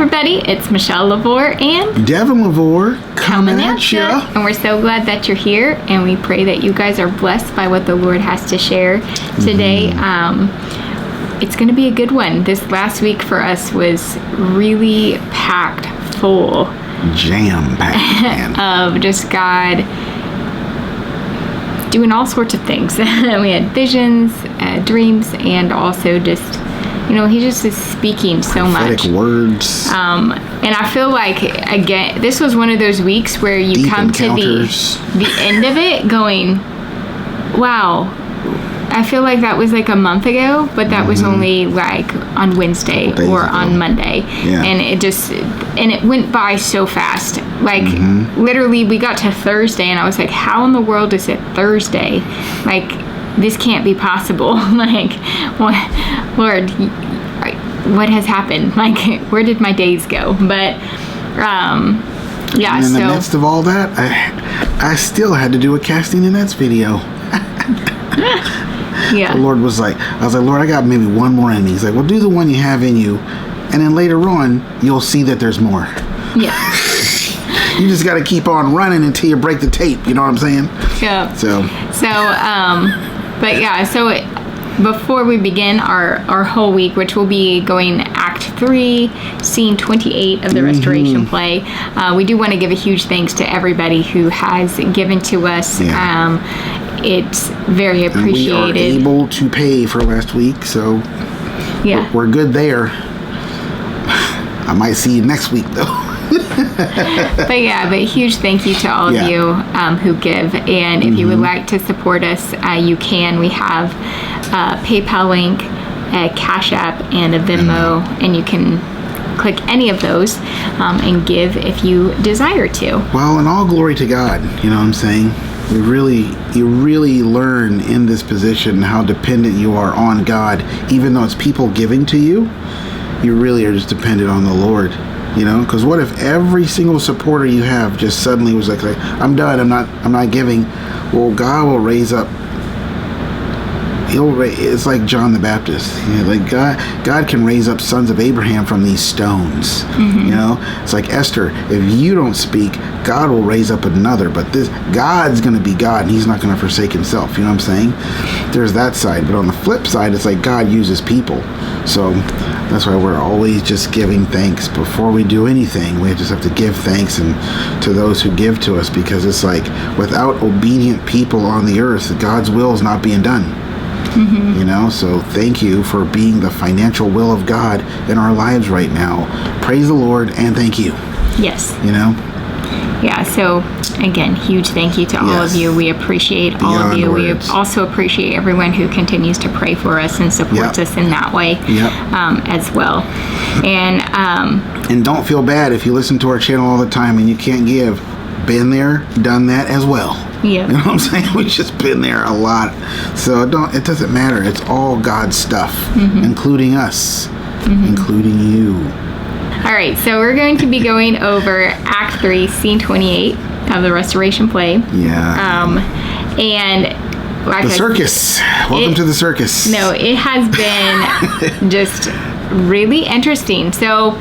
everybody, it's Michelle LaVore and Devin LaVore coming at ya. And we're so glad that you're here, and we pray that you guys are blessed by what the Lord has to share today. It's going to be a good one. This last week for us was really packed full. Jam-packed, of just God doing all sorts of things. We had visions, dreams, and also just, he just is speaking so much. Prophetic words. And I feel like, again, this was one of those weeks where you Deep come encounters. to the end of it going, wow, I feel like that was like a month ago, but that was only like on Wednesday or on Monday. Yeah. And it went by so fast. Like literally we got to Thursday and I was like, how in the world is it Thursday? Like, this can't be possible. Like, what, Lord, what has happened? Like, where did my days go? But, yeah. And in the midst of all that, I still had to do a casting and nets video. Yeah. The Lord was like, I was like, Lord, I got maybe one more in me. He's like, well, do the one you have in you, and then later on, you'll see that there's more. Yeah. You just got to keep on running until you break the tape. You know what I'm saying? Yeah. So, but yeah, so before we begin our whole week, which will be going Act 3, Scene 28 of the Restoration Play, we do want to give a huge thanks to everybody who has given to us. Yeah. It's very appreciated. And we are able to pay for last week, so yeah, we're good there. I might see you next week, though. But huge thank you to all of you who give. And if you would like to support us, you can. We have a PayPal link, a Cash App, and a Venmo, and you can click any of those and give if you desire to. Well, and all glory to God. You know what I'm saying? You really learn in this position how dependent you are on God. Even though it's people giving to you, you really are just dependent on the Lord. Because what if every single supporter you have just suddenly was like, I'm done, I'm not giving? Well, God will raise up. It's like John the Baptist. Like God can raise up sons of Abraham from these stones. It's like Esther. If you don't speak, God will raise up another. But God's going to be God, and He's not going to forsake Himself. You know what I'm saying? There's that side. But on the flip side, it's like God uses people. So that's why we're always just giving thanks before we do anything. We just have to give thanks and to those who give to us, because it's like without obedient people on the earth, God's will is not being done. So thank you for being the financial will of God in our lives right now. Praise the Lord and thank you. Yes. Yeah, so again, huge tk you to all of you. We appreciate all Beyond of you. words. We also appreciate everyone who continues to pray for us and supports us in that way as well. And don't feel bad if you listen to our channel all the time and you can't give. Been there, done that as well. Yeah. You know what I'm saying? We've just been there a lot. So it doesn't matter. It's all God's stuff, including us, including you. All right, so we're going to be going over Act 3, Scene 28 of the Restoration Play. Yeah. And like the circus. Welcome to the circus. No, it has been just really interesting. So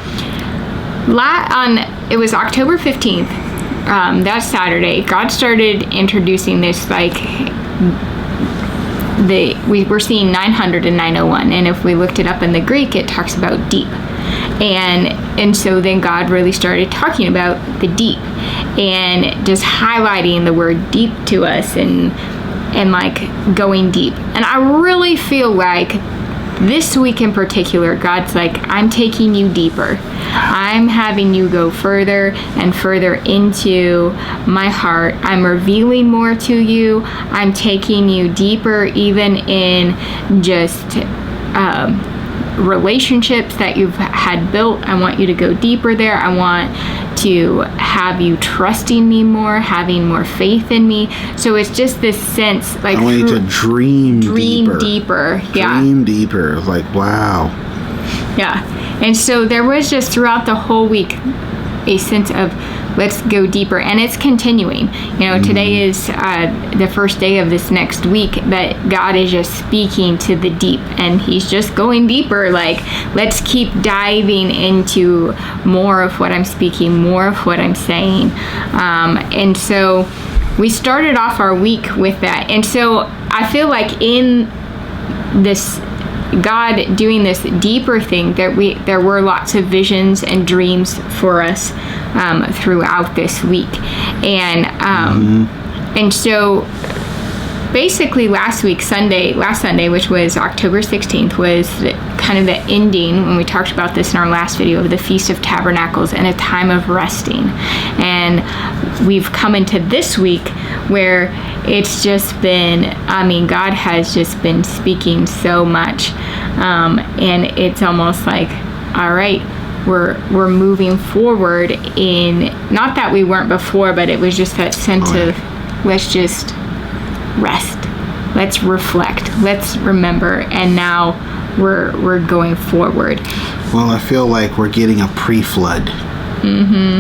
it was October 15th. That Saturday, God started introducing this, like, we were seeing 900 and 901, and if we looked it up in the Greek, it talks about deep, and so then God really started talking about the deep, and just highlighting the word deep to us, and like going deep. And I really feel like this week in particular, God's like, I'm taking you deeper. I'm having you go further and further into my heart. I'm revealing more to you. I'm taking you deeper even in just relationships that you've had built. I want you to go deeper there. I want to have you trusting me more, having more faith in me. So it's just this sense, like, I want you to dream deeper. Yeah. Dream deeper. Like, wow. Yeah. And so there was just throughout the whole week a sense of let's go deeper, and it's continuing. Today is the first day of this next week that God is just speaking to the deep, and he's just going deeper. Like, let's keep diving into more of what I'm speaking, more of what I'm saying. And so we started off our week with that. And so I feel like in this God doing this deeper thing, that there were lots of visions and dreams for us throughout this week, and so basically last Sunday, which was October 16th, was kind of the ending, when we talked about this in our last video, of the Feast of Tabernacles and a time of resting. And we've come into this week where it's just been, God has just been speaking so much, and it's almost like, all right, we're moving forward in, not that we weren't before, but it was just that sense of, let's just rest, let's reflect, let's remember, and now we're going forward. Well, I feel like we're getting a pre-flood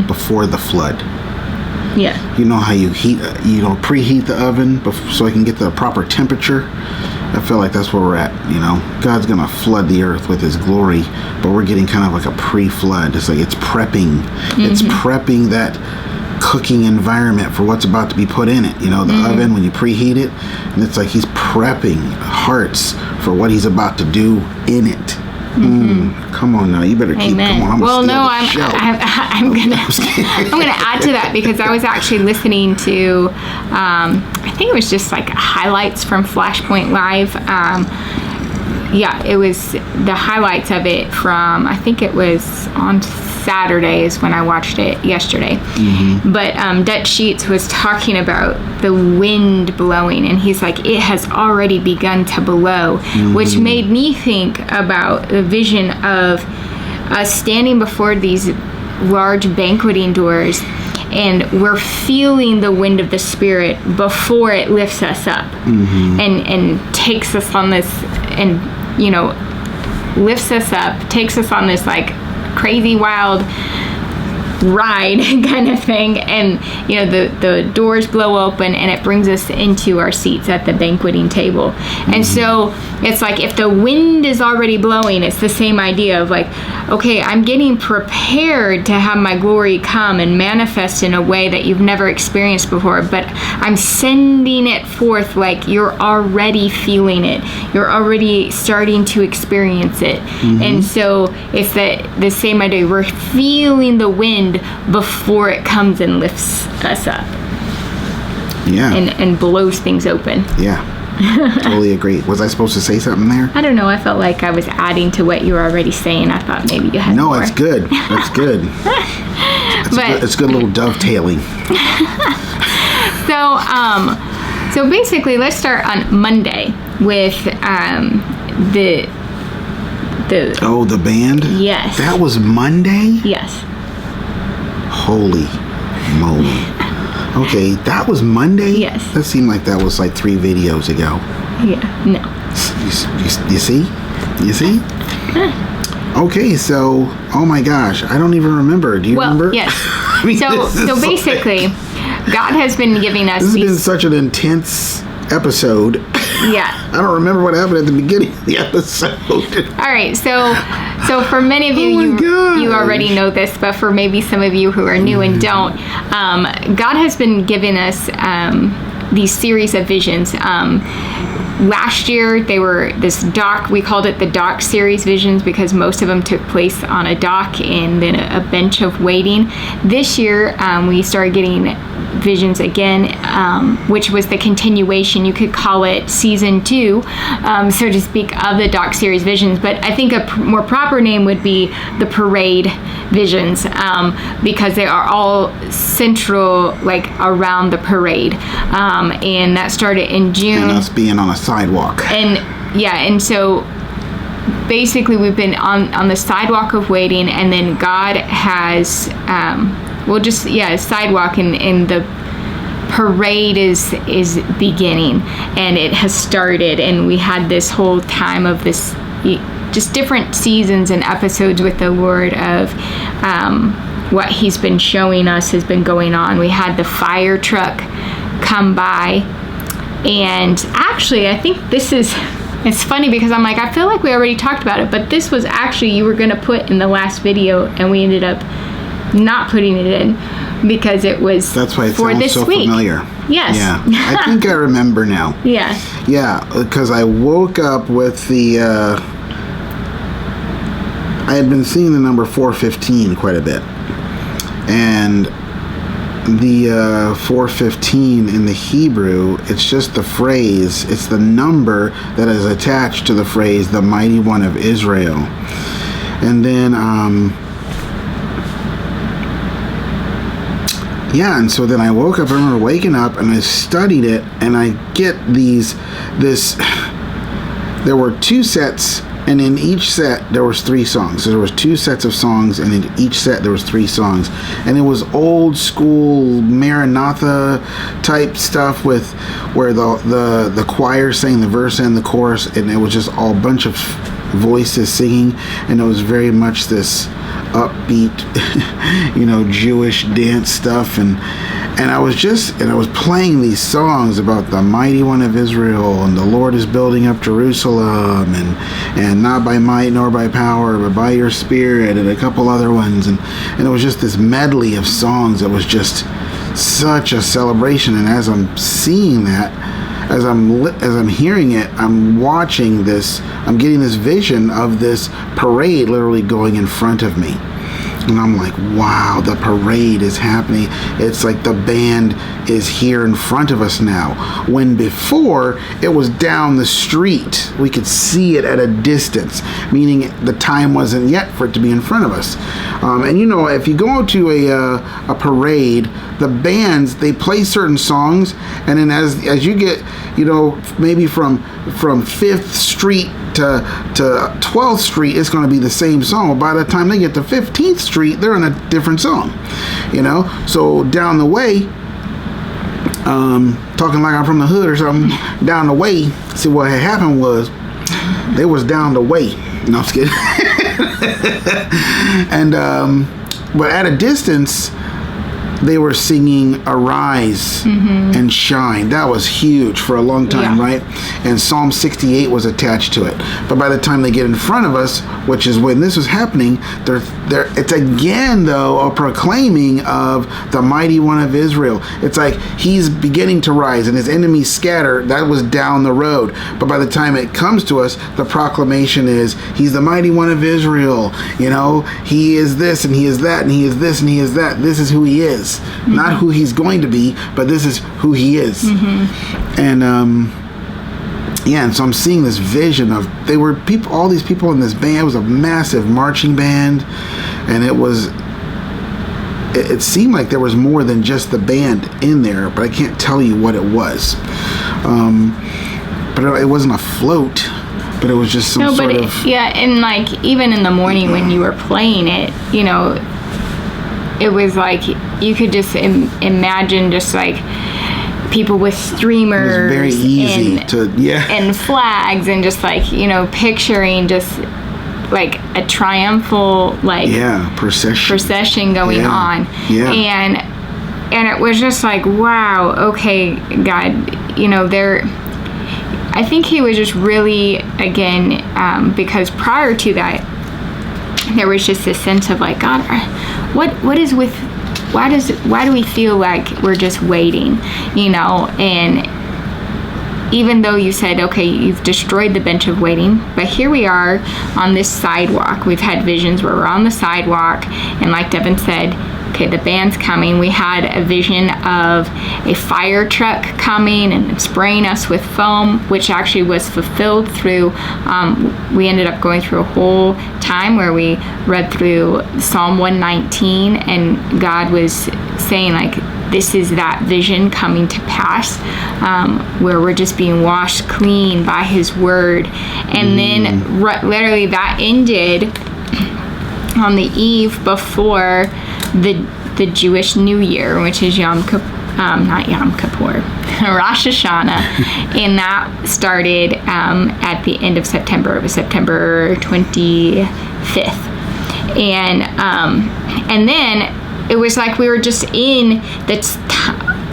before the flood. Yeah. You know how you preheat the oven so it can get the proper temperature? I feel like that's where we're at, God's going to flood the earth with his glory, but we're getting kind of like a pre-flood. It's like it's prepping. It's prepping that cooking environment for what's about to be put in it. The oven, when you preheat it, and it's like he's prepping hearts for what he's about to do in it. Come on now, you better keep. Amen. Come on, I'm gonna add to that, because I was actually listening to, I think it was just like highlights from Flashpoint Live. It was the highlights of it from, I think it was on Saturdays when I watched it yesterday. But Dutch Sheets was talking about the wind blowing, and he's like, it has already begun to blow, which made me think about the vision of us standing before these large banqueting doors, and we're feeling the wind of the Spirit before it lifts us up and takes us on this, and lifts us up, takes us on this like crazy wild ride kind of thing, and the doors blow open and it brings us into our seats at the banqueting table. And so it's like, if the wind is already blowing, it's the same idea of like, okay, I'm getting prepared to have my glory come and manifest in a way that you've never experienced before, but I'm sending it forth like you're already feeling it, you're already starting to experience it. And so it's the same idea, we're feeling the wind before it comes and lifts us up. And blows things open. Totally agree. Was I supposed to say something there? I don't know. I felt like I was adding to what you were already saying. I thought maybe you had more. No, it's good. That's good. It's good little dovetailing. So basically, let's start on Monday with the band? Yes. That was Monday? Yes. Holy moly. Okay, that was Monday? Yes. That seemed like that was like 3 videos ago. Yeah, no. You see? You see? Okay, so, oh my gosh, I don't even remember. Do you remember? Yes. So basically, God has been giving us This has been such an intense episode. Yeah. I don't remember what happened at the beginning of the episode. All right, so for many of you, you already know this, but for maybe some of you who are new and don't, God has been giving us these series of visions. Last year, they were this dock. We called it the dock series visions because most of them took place on a dock and then a bench of waiting. This year, we started getting visions again, which was the continuation. You could call it season 2, so to speak, of the dock series visions. But I think a more proper name would be the parade visions, because they are all central, like around the parade, and that started in June. And us being on a sidewalk. And so basically we've been on the sidewalk of waiting, and then God has sidewalk, and the parade is beginning, and it has started, and we had this whole time of this just different seasons and episodes with the Lord of what he's been showing us has been going on. We had the fire truck come by, and actually I think this is, it's funny because I'm like, I feel like we already talked about it, but this was actually, you were going to put in the last video, and we ended up not putting it in because it was That's why it for sounds this so week. familiar. Yes. Yeah. I think I remember now. Yeah. Yeah, because I woke up with the, I had been seeing the number 415 quite a bit. And the 415 in the Hebrew, it's just the phrase, it's the number that is attached to the phrase, the mighty one of Israel. And then, yeah, and so then I woke up, I remember waking up, and I studied it, and I get there were 2 sets, and in each set there was 3 songs. So there was 2 sets of songs, and in each set there was 3 songs. And it was old school Maranatha type stuff with where the choir sang the verse and the chorus, and it was just all a bunch of voices singing, and it was very much this upbeat, Jewish dance stuff, and I was playing these songs about the mighty one of Israel, and the Lord is building up Jerusalem, and not by might nor by power, but by your spirit, and a couple other ones, and it was just this medley of songs that was just such a celebration. And as I'm seeing that, as I'm hearing it, I'm watching this, I'm getting this vision of this parade literally going in front of me. And I'm like, wow, the parade is happening. It's like the band is here in front of us now. When before, it was down the street. We could see it at a distance, meaning the time wasn't yet for it to be in front of us. And if you go to a parade, the bands, they play certain songs, and then as you get, maybe from 5th Street to 12th Street, it's going to be the same song. Well, by the time they get to 15th Street, they're in a different song, So down the way, talking like I'm from the hood or something, down the way, see what had happened was, they was down the way. No, I'm just kidding. And, but at a distance, they were singing Arise and Shine. That was huge for a long time, right? And Psalm 68 was attached to it. But by the time they get in front of us, which is when this was happening, it's again, though, a proclaiming of the mighty one of Israel. It's like he's beginning to rise and his enemies scatter. That was down the road. But by the time it comes to us, the proclamation is he's the mighty one of Israel. He is this and he is that and he is this and he is that. This is who he is. Not who he's going to be, but this is who he is. And and so I'm seeing this vision of all these people in this band. It was a massive marching band, and it seemed like there was more than just the band in there, but I can't tell you what it was. But it wasn't a float, but it was just some sort of... and like even in the morning when you were playing it, it was like you could just imagine just like people with streamers. It was very easy and flags, and just like picturing just like a triumphal procession going on. And it was just like, wow, okay, God, I think he was just really, again, because prior to that there was just this sense of like, God, what is with, why do we feel like we're just waiting, and even though you said, okay, you've destroyed the bench of waiting, but here we are on this sidewalk. We've had visions where we're on the sidewalk, and like Devin said, okay, the band's coming. We had a vision of a fire truck coming and spraying us with foam, which actually was fulfilled through, we ended up going through a whole time where we read through Psalm 119, and God was saying like, this is that vision coming to pass, where we're just being washed clean by his word. And then literally that ended on the eve before the Jewish New Year, which is not Yom Kippur, Rosh Hashanah, and that started at the end of September. It was September 25th. And then it was like we were just in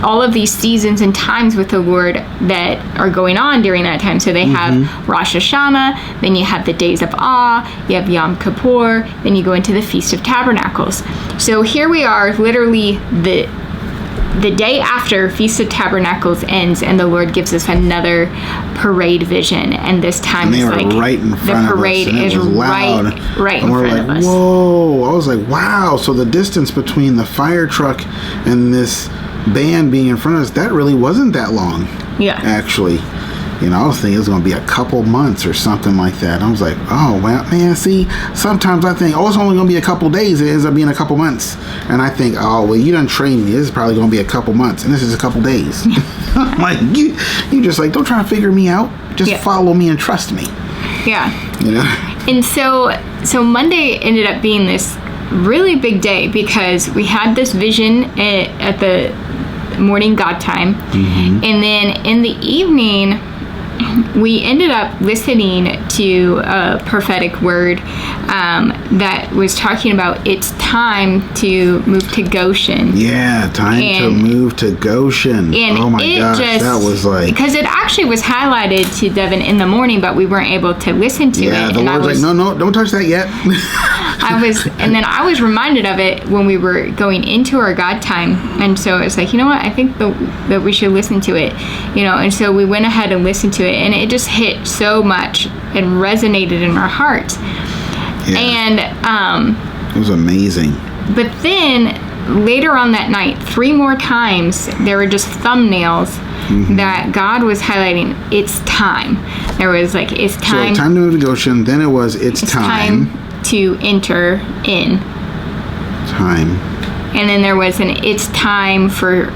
all of these seasons and times with the Lord that are going on during that time. So they have Rosh Hashanah, then you have the Days of Awe, you have Yom Kippur, then you go into the Feast of Tabernacles. So here we are, literally the day after Feast of Tabernacles ends, and the Lord gives us another parade vision. And this time it's like right in front the parade of us, and is it was loud. right in and we're front like, of us. Whoa! I was like, wow! So the distance between the fire truck and this band being in front of us, that really wasn't that long. Yeah. Actually. I was thinking it was going to be a couple months or something like that. I was like, oh, well, man, see, sometimes I think, it's only going to be a couple days. It ends up being a couple months. And I think, oh, well, you done trained me. This is probably going to be a couple months. And this is a couple days. I'm like, you just like, don't try to figure me out. Just follow me and trust me. Yeah. And so Monday ended up being this really big day because we had this vision at the morning God time. And then in the evening, we ended up listening to a prophetic word that was talking about it's time to move to Goshen. Yeah, time to move to Goshen. And oh my gosh, that was like... Because it actually was highlighted to Devin in the morning, but we weren't able to listen to it. Yeah, the Lord's like, no, don't touch that yet. And then I was reminded of it when we were going into our God time. And so it's like, you know what? I think that we should listen to it, And so we went ahead and listened to it, and it just hit so much and resonated in our hearts. Yeah. And it was amazing. But then later on that night, 3 more times, there were just thumbnails that God was highlighting. It's time. There was like, it's time. So time to move to Goshen. Then it was, it's time to enter in. Time. And then there was it's time for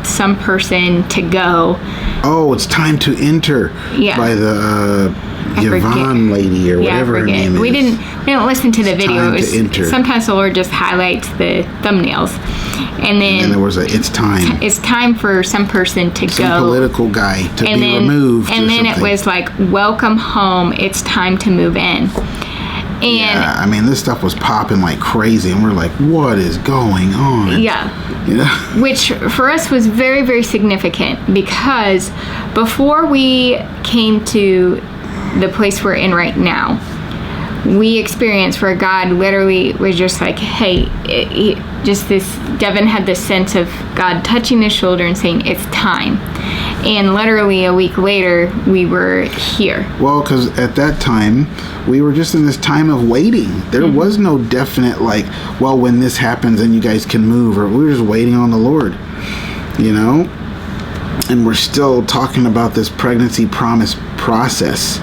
some person to go. Oh, it's time to enter. Yeah. By the Yvonne lady or whatever her name is. We didn't listen to the video. Time to enter. Sometimes the Lord just highlights the thumbnails. And then there was it's time. It's time for some person to go. Some political guy to be removed. And then it was like, welcome home. It's time to move in. And this stuff was popping like crazy, and we're like, what is going on? Yeah. Which for us was very, very significant, because before we came to the place we're in right now, we experienced where God literally was just like, hey, Devin had this sense of God touching his shoulder and saying, it's time. And literally a week later, we were here. Well, because at that time, we were just in this time of waiting. There was no definite, when this happens, then you guys can move. Or we were just waiting on the Lord, And we're still talking about this pregnancy promise process.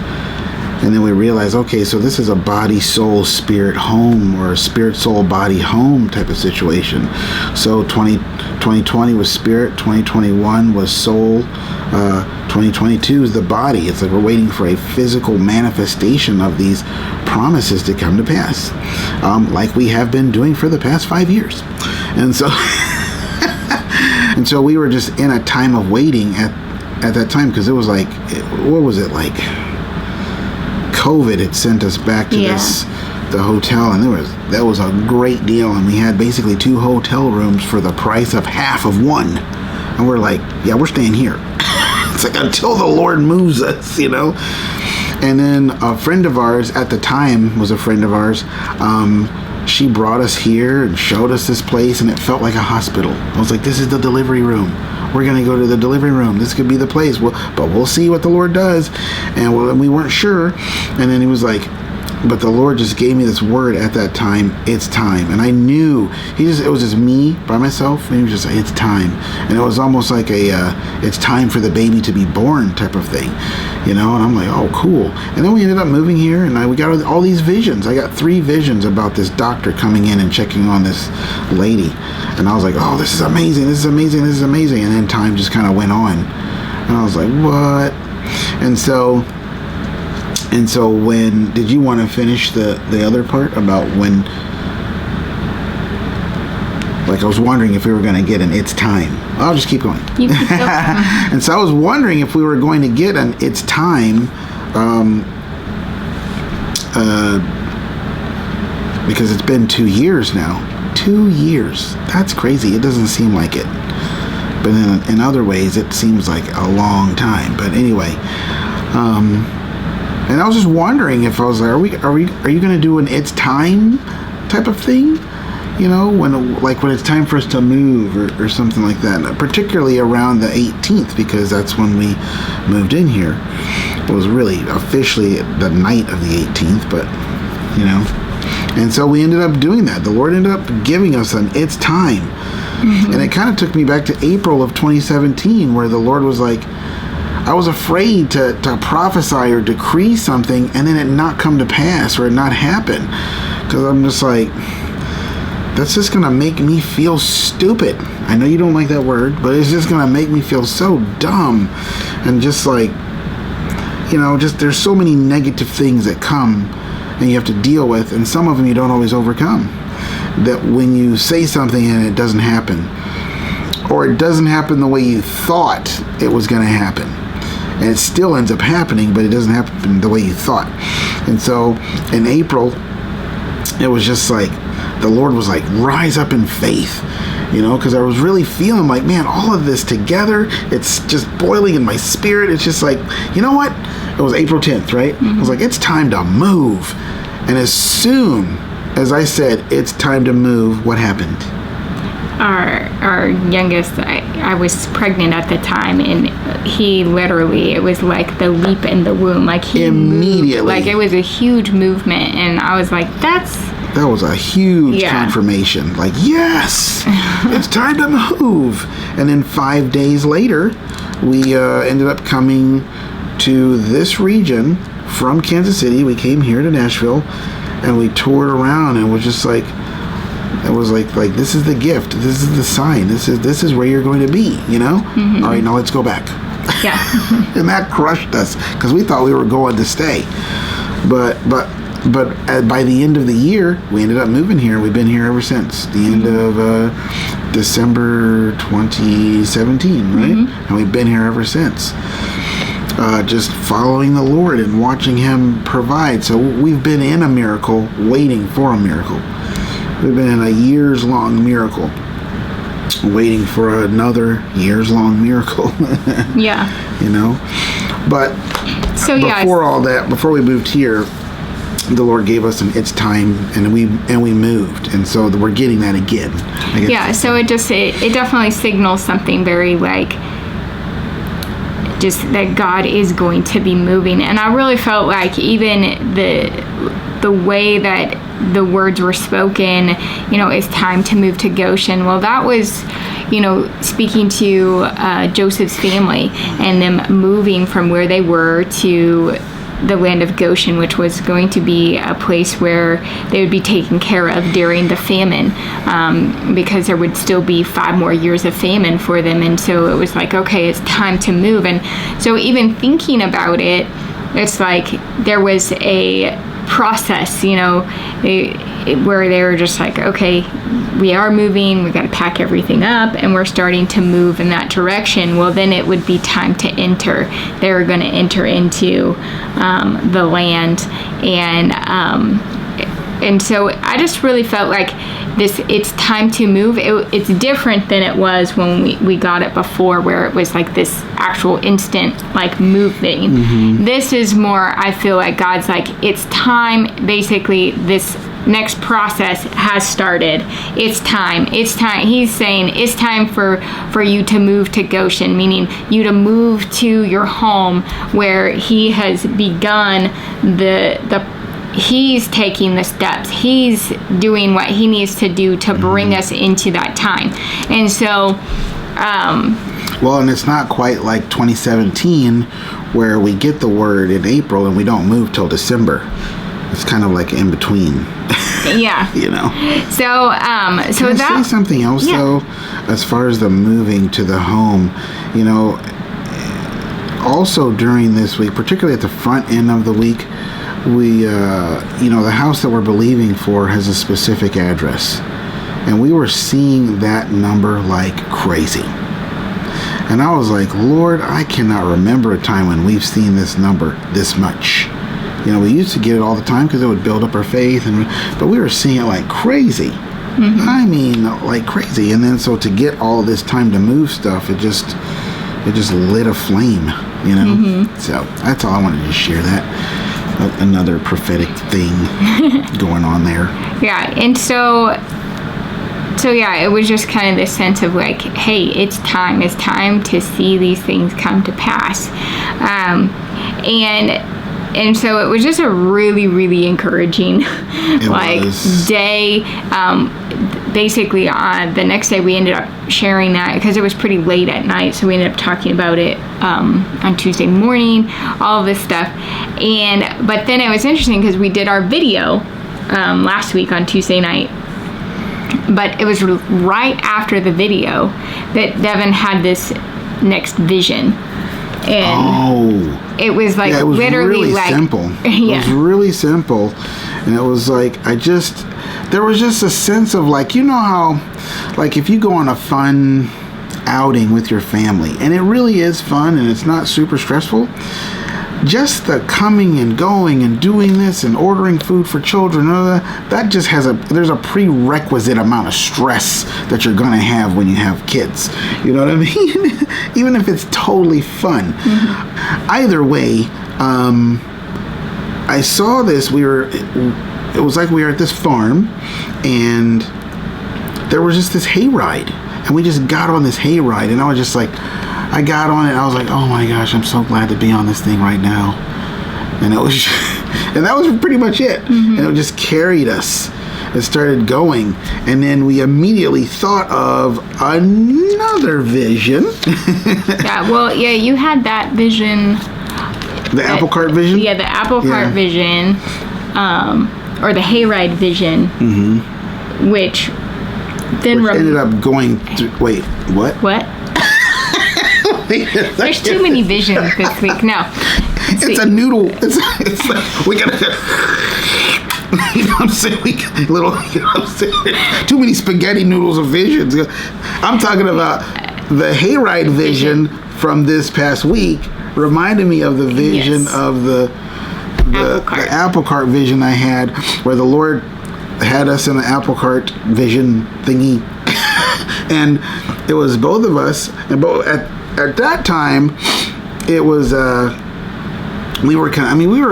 And then we realize, okay, so this is a body, soul, spirit home, or a spirit, soul, body, home type of situation. So 2020 was spirit, 2021 was soul, 2022 is the body. It's like we're waiting for a physical manifestation of these promises to come to pass, like we have been doing for the past 5 years. And so, and so we were just in a time of waiting at that time, because it was like, what was it like? COVID had sent us back to the hotel, and that was a great deal, and we had basically 2 hotel rooms for the price of half of one, and we're like, yeah, we're staying here. It's like until the Lord moves us, And then a friend of ours at the time was a friend of ours. She brought us here and showed us this place, and it felt like a hospital. I was like, this is the delivery room. We're going to go to the delivery room. This could be the place. But we'll see what the Lord does. And we weren't sure. And then he was like, but the Lord just gave me this word at that time. It's time. And I knew it was just me by myself. And he was just like, it's time. And it was almost like it's time for the baby to be born type of thing, And I'm like, oh, cool. And then we ended up moving here, and we got all these visions. I got 3 visions about this doctor coming in and checking on this lady. And I was like, oh, this is amazing. This is amazing. This is amazing. And then time just kind of went on. And I was like, what? And so when, did you want to finish the other part about when, I was wondering if we were going to get an it's time. I'll just keep going. You keep going. And so I was wondering if we were going to get an it's time because it's been 2 years now. 2 years. That's crazy. It doesn't seem like it. But in other ways, it seems like a long time. But anyway, and I was just wondering if I was like, are you going to do an it's time type of thing? You know, when it's time for us to move or something like that. Particularly around the 18th, because that's when we moved in here. It was really officially the night of the 18th, but you know. And so we ended up doing that. The Lord ended up giving us an it's time. And it kind of took me back to April of 2017, where the Lord was like, I was afraid to prophesy or decree something and then it not come to pass or it not happen. Because I'm just like, that's just going to make me feel stupid. I know you don't like that word, but it's just going to make me feel so dumb. And just like, you know, just there's so many negative things that come and you have to deal with, and some of them you don't always overcome. That when you say something and it doesn't happen, or it doesn't happen the way you thought it was going to happen, and it still ends up happening, but it doesn't happen the way you thought. And so in April, it was just like the Lord was like, rise up in faith, you know, because I was really feeling like, man, all of this together, it's just boiling in my spirit. It's just like, you know what? It was April 10th, right? I was like, it's time to move. And as soon as I said, it's time to move, what happened? Our youngest, I was pregnant at the time, and he literally, it was like the leap in the womb. Like he immediately moved, like it was a huge movement, and I was like, that was a huge confirmation. Like, yes, it's time to move. And then 5 days later, we ended up coming to this region from Kansas City. We came here to Nashville, and we toured around, and was just like, it was like this is the gift, this is the sign, this is where you're going to be, you know. All right, now let's go back. Yeah. And that crushed us because we thought we were going to stay, but by the end of the year we ended up moving here. We've been here ever since the end of December 2017, right? And we've been here ever since, just following the Lord and watching Him provide. So we've been in a miracle, waiting for a miracle. We've been in a years-long miracle, waiting for another years-long miracle. Yeah. You know? But so all that, before we moved here, the Lord gave us an it's time, and we moved. And so we're getting that again. Yeah, so it definitely signals something very like just that God is going to be moving. And I really felt like even the way that the words were spoken, you know, it's time to move to Goshen. Well, that was, you know, speaking to Joseph's family and them moving from where they were to the land of Goshen, which was going to be a place where they would be taken care of during the famine, because there would still be 5 more years of famine for them. And so it was like, okay, it's time to move. And so even thinking about it, it's like there was a process, you know, where they were just like, okay, we are moving, we got to pack everything up, and we're starting to move in that direction. Well, then it would be time to enter. They were going to enter into the land, and so I just really felt like it's time to move. It's different than it was when we got it before, where it was like this actual instant like moving. This is more, I feel like God's like, it's time. Basically, this next process has started. It's time. He's saying it's time for you to move to Goshen, meaning you to move to your home where He has begun He's taking the steps. He's doing what He needs to do to bring us into that time. And so, well, and it's not quite like 2017 where we get the word in April and we don't move till December. It's kind of like in between. Yeah. You know. So, Can I say something else though, as far as the moving to the home, you know, also during this week, particularly at the front end of the week, we, you know, the house that we're believing for has a specific address, and we were seeing that number like crazy. And I was like, Lord, I cannot remember a time when we've seen this number this much. We used to get it all the time because it would build up our faith, but we were seeing it like crazy. I mean, like crazy. And then so to get all this time to move stuff, it just lit a flame, So that's all I wanted to share. That another prophetic thing going on there. Yeah, and so yeah, it was just kind of this sense of like, hey, it's time to see these things come to pass. And so it was just a really, really encouraging day. Basically, the next day we ended up sharing that because it was pretty late at night, so we ended up talking about it on Tuesday morning, all of this stuff. But then it was interesting because we did our video last week on Tuesday night. But it was right after the video that Devin had this next vision. And it was like it was literally really like simple. Yeah. It was really simple. And it was like there was just a sense of like, how like if you go on a fun outing with your family, and it really is fun and it's not super stressful, just the coming and going and doing this and ordering food for children, that just there's a prerequisite amount of stress that you're gonna have when you have kids. You know what I mean? Even if it's totally fun. Either way, I saw this. It was like we were at this farm, and there was just this hayride, and we just got on this hayride, and I was just like, I got on it, and I was like, oh my gosh, I'm so glad to be on this thing right now. And it was, and that was pretty much it. And it just carried us. It started going, and then we immediately thought of another vision. You had that vision. The apple cart vision? Yeah, the apple cart vision, or the hayride vision, which ended up going through, wait, what? What? There's too many visions this week. No. It's a noodle. It's like, we gotta, you know what I'm saying? Too many spaghetti noodles of visions. I'm talking about the hayride vision from this past week. Reminded me of the vision of the apple cart vision I had, where the Lord had us in the apple cart vision thingy, and it was both of us, and both at that time, it was we were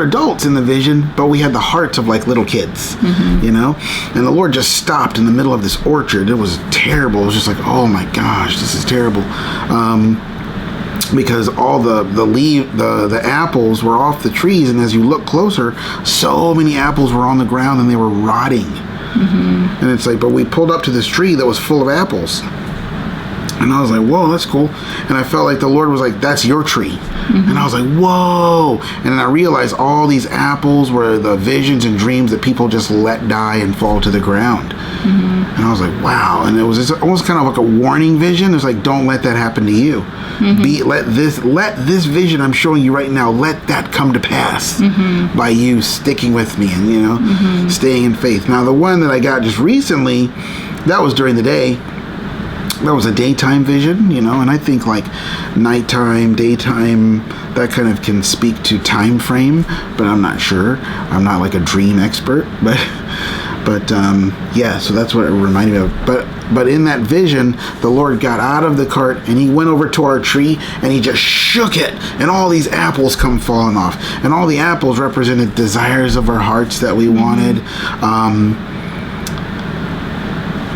adults in the vision, but we had the hearts of like little kids, and the Lord just stopped in the middle of this orchard. It was terrible. It was just like, oh my gosh, this is terrible. Because all the apples were off the trees, and as you look closer, so many apples were on the ground and they were rotting. And it's like, but we pulled up to this tree that was full of apples, and I was like, whoa, that's cool. And I felt like the Lord was like, that's your tree. And I was like, whoa. And then I realized all these apples were the visions and dreams that people just let die and fall to the ground. And I was like, wow. And it was almost kind of like a warning vision. It was like, don't let that happen to you. Let this vision I'm showing you right now, let that come to pass by you sticking with me and staying in faith. Now the one that I got just recently, that was during the day. That was a daytime vision, and I think like nighttime, daytime, that kind of can speak to time frame, but I'm not sure. I'm not like a dream expert, but so that's what it reminded me of. But in that vision, the Lord got out of the cart and he went over to our tree and he just shook it, and all these apples come falling off, and all the apples represented desires of our hearts that we wanted,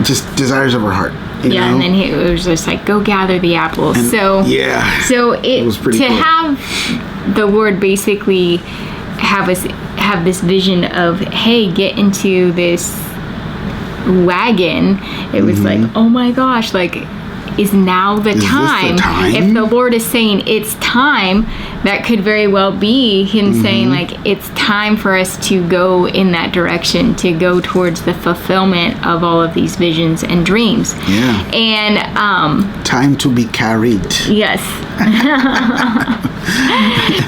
just desires of our heart. And then it was just like, go gather the apples. And, so it was pretty cool. Have the Lord basically have this vision of, hey, get into this wagon. It was like, oh my gosh, like, is now the time? If the Lord is saying it's time, that could very well be him saying like, it's time for us to go in that direction, to go towards the fulfillment of all of these visions and dreams. And time to be carried. Yes.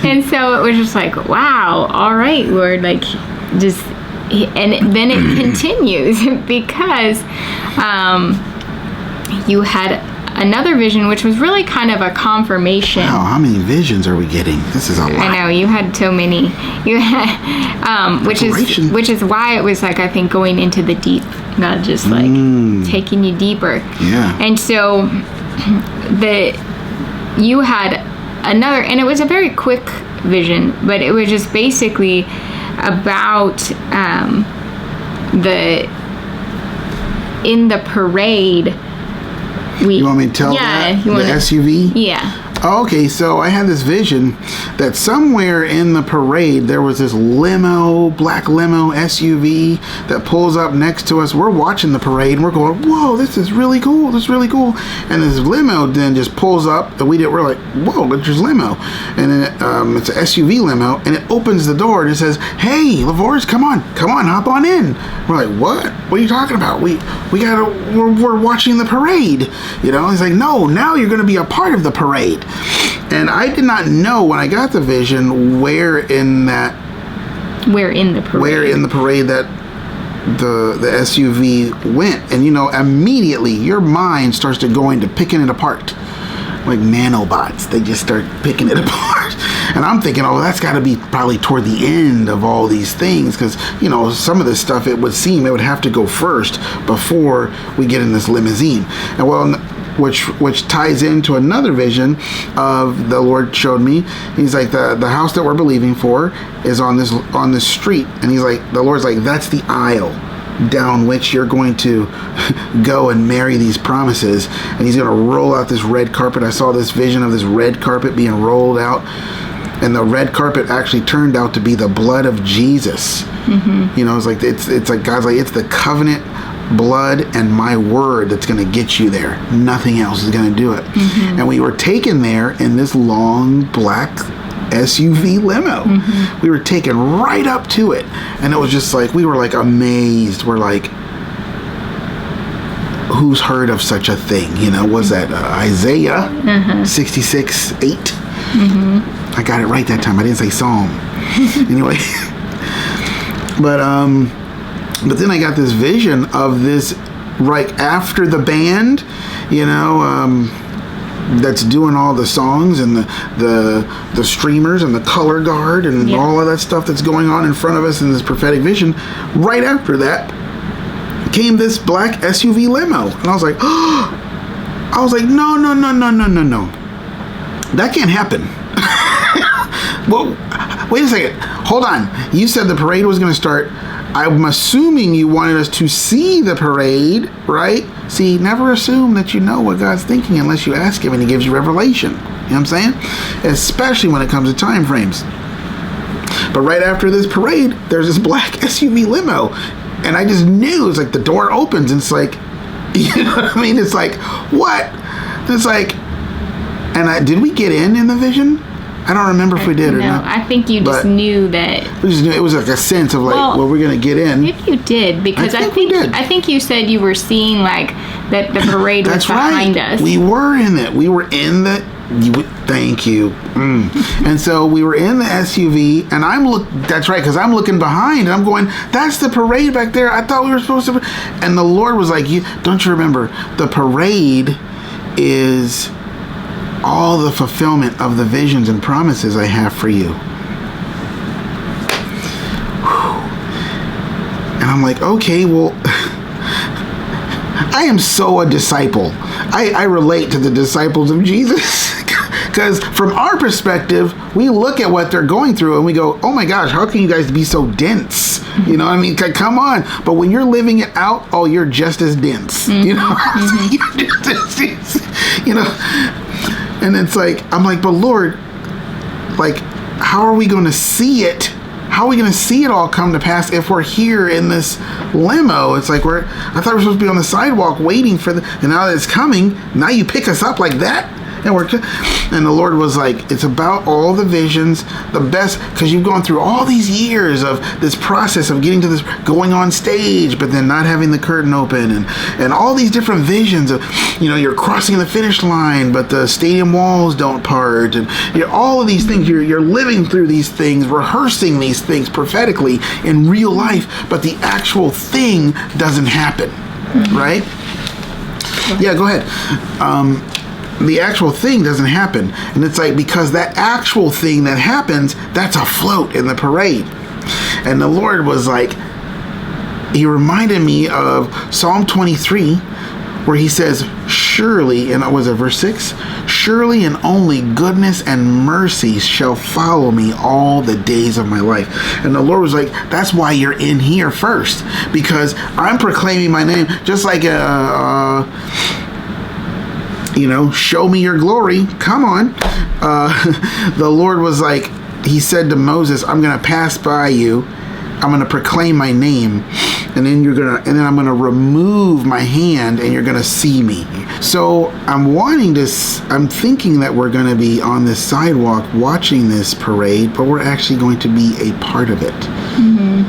And so it was just like, wow, all right, Lord, like, just, and then it continues because you had another vision, which was really kind of a confirmation. Wow, how many visions are we getting? This is a lot. I know you had so many. You had, which is why it was like, I think, going into the deep, not just like taking you deeper. Yeah. And so you had another, and it was a very quick vision, but it was just basically about in the parade. You want me to tell that? The SUV? Yeah. Okay, so I had this vision that somewhere in the parade there was this black limo SUV that pulls up next to us. We're watching the parade and we're going, whoa, this is really cool, And this limo then just pulls up and we're like, whoa, it's just limo. And then it's an SUV limo and it opens the door and it says, hey, LaVore's, come on, hop on in. We're like, what? What are you talking about? We're watching the parade. He's like, no, now you're going to be a part of the parade. And I did not know when I got the vision where in the parade that the SUV went. And immediately your mind starts to go into picking it apart. Like nanobots, they just start picking it apart. And I'm thinking, that's got to be probably toward the end of all these things, because some of this stuff, it would seem it would have to go first before we get in this limousine. And which ties into another vision of the Lord showed me. He's like, the house that we're believing for is on this street, and he's like, the Lord's like, that's the aisle down which you're going to go and marry these promises. And he's going to roll out this red carpet. I saw this vision of this red carpet being rolled out, and the red carpet actually turned out to be the blood of Jesus. It's like it's like God's like, it's the covenant blood and my word that's going to get you there. Nothing else is going to do it. And we were taken there in this long black SUV limo. We were taken right up to it, and it was just like, we were like amazed. We're like, who's heard of such a thing? Was that Isaiah 66:8? I got it right that time. I didn't say Psalm. Anyway, but then I got this vision of this right after the band, that's doing all the songs and the streamers and the color guard and all of that stuff that's going on in front of us in this prophetic vision. Right after that came this black SUV limo, and I was like, no, that can't happen. Well, wait a second, hold on. You said the parade was going to start. I'm assuming you wanted us to see the parade, right? See, never assume that you know what God's thinking unless you ask him and he gives you revelation. You know what I'm saying? Especially when it comes to time frames. But right after this parade, there's this black SUV limo. And I just knew, it's like the door opens and it's like, you know what I mean? It's like, what? It's like, did we get in the vision? I don't remember if we did or not. I think you just knew that. We just knew, it was like a sense of like, we're going to get in. Maybe you did, because I think you said you were seeing like that the parade was behind us. We were in it. We were in the. Thank you. And so we were in the SUV, and that's right, because I'm looking behind and I'm going, that's the parade back there. I thought we were supposed to. And the Lord was like, don't you remember? The parade is all the fulfillment of the visions and promises I have for you. And I'm like, okay, well, I am so a disciple. I relate to the disciples of Jesus. Because from our perspective, we look at what they're going through and we go, oh my gosh, how can you guys be so dense? You know what I mean? Come on. But when you're living it out, you're just as dense. You know? You're just as dense. You know? And it's like, I'm like, but Lord, like, how are we going to see it? How are we going to see it all come to pass if we're here in this limo? It's like I thought we were supposed to be on the sidewalk waiting for and now that it's coming, now you pick us up like that? And the Lord was like, it's about all the visions, the best, because you've gone through all these years of this process of getting to this, going on stage, but then not having the curtain open, and all these different visions of, you're crossing the finish line, but the stadium walls don't part, and all of these things, you're living through these things, rehearsing these things prophetically in real life, but the actual thing doesn't happen, right? Yeah, go ahead. The actual thing doesn't happen. And it's like, because that actual thing that happens, that's a float in the parade. And the Lord was like, he reminded me of Psalm 23, where he says, surely, and was it verse 6? Surely and only goodness and mercy shall follow me all the days of my life. And the Lord was like, that's why you're in here first, because I'm proclaiming my name, just like show me your glory. Come on. The Lord was like, he said to Moses, I'm going to pass by you. I'm going to proclaim my name, and then I'm going to remove my hand, and you're going to see me. So I'm thinking that we're going to be on this sidewalk watching this parade, but we're actually going to be a part of it. Mm-hmm.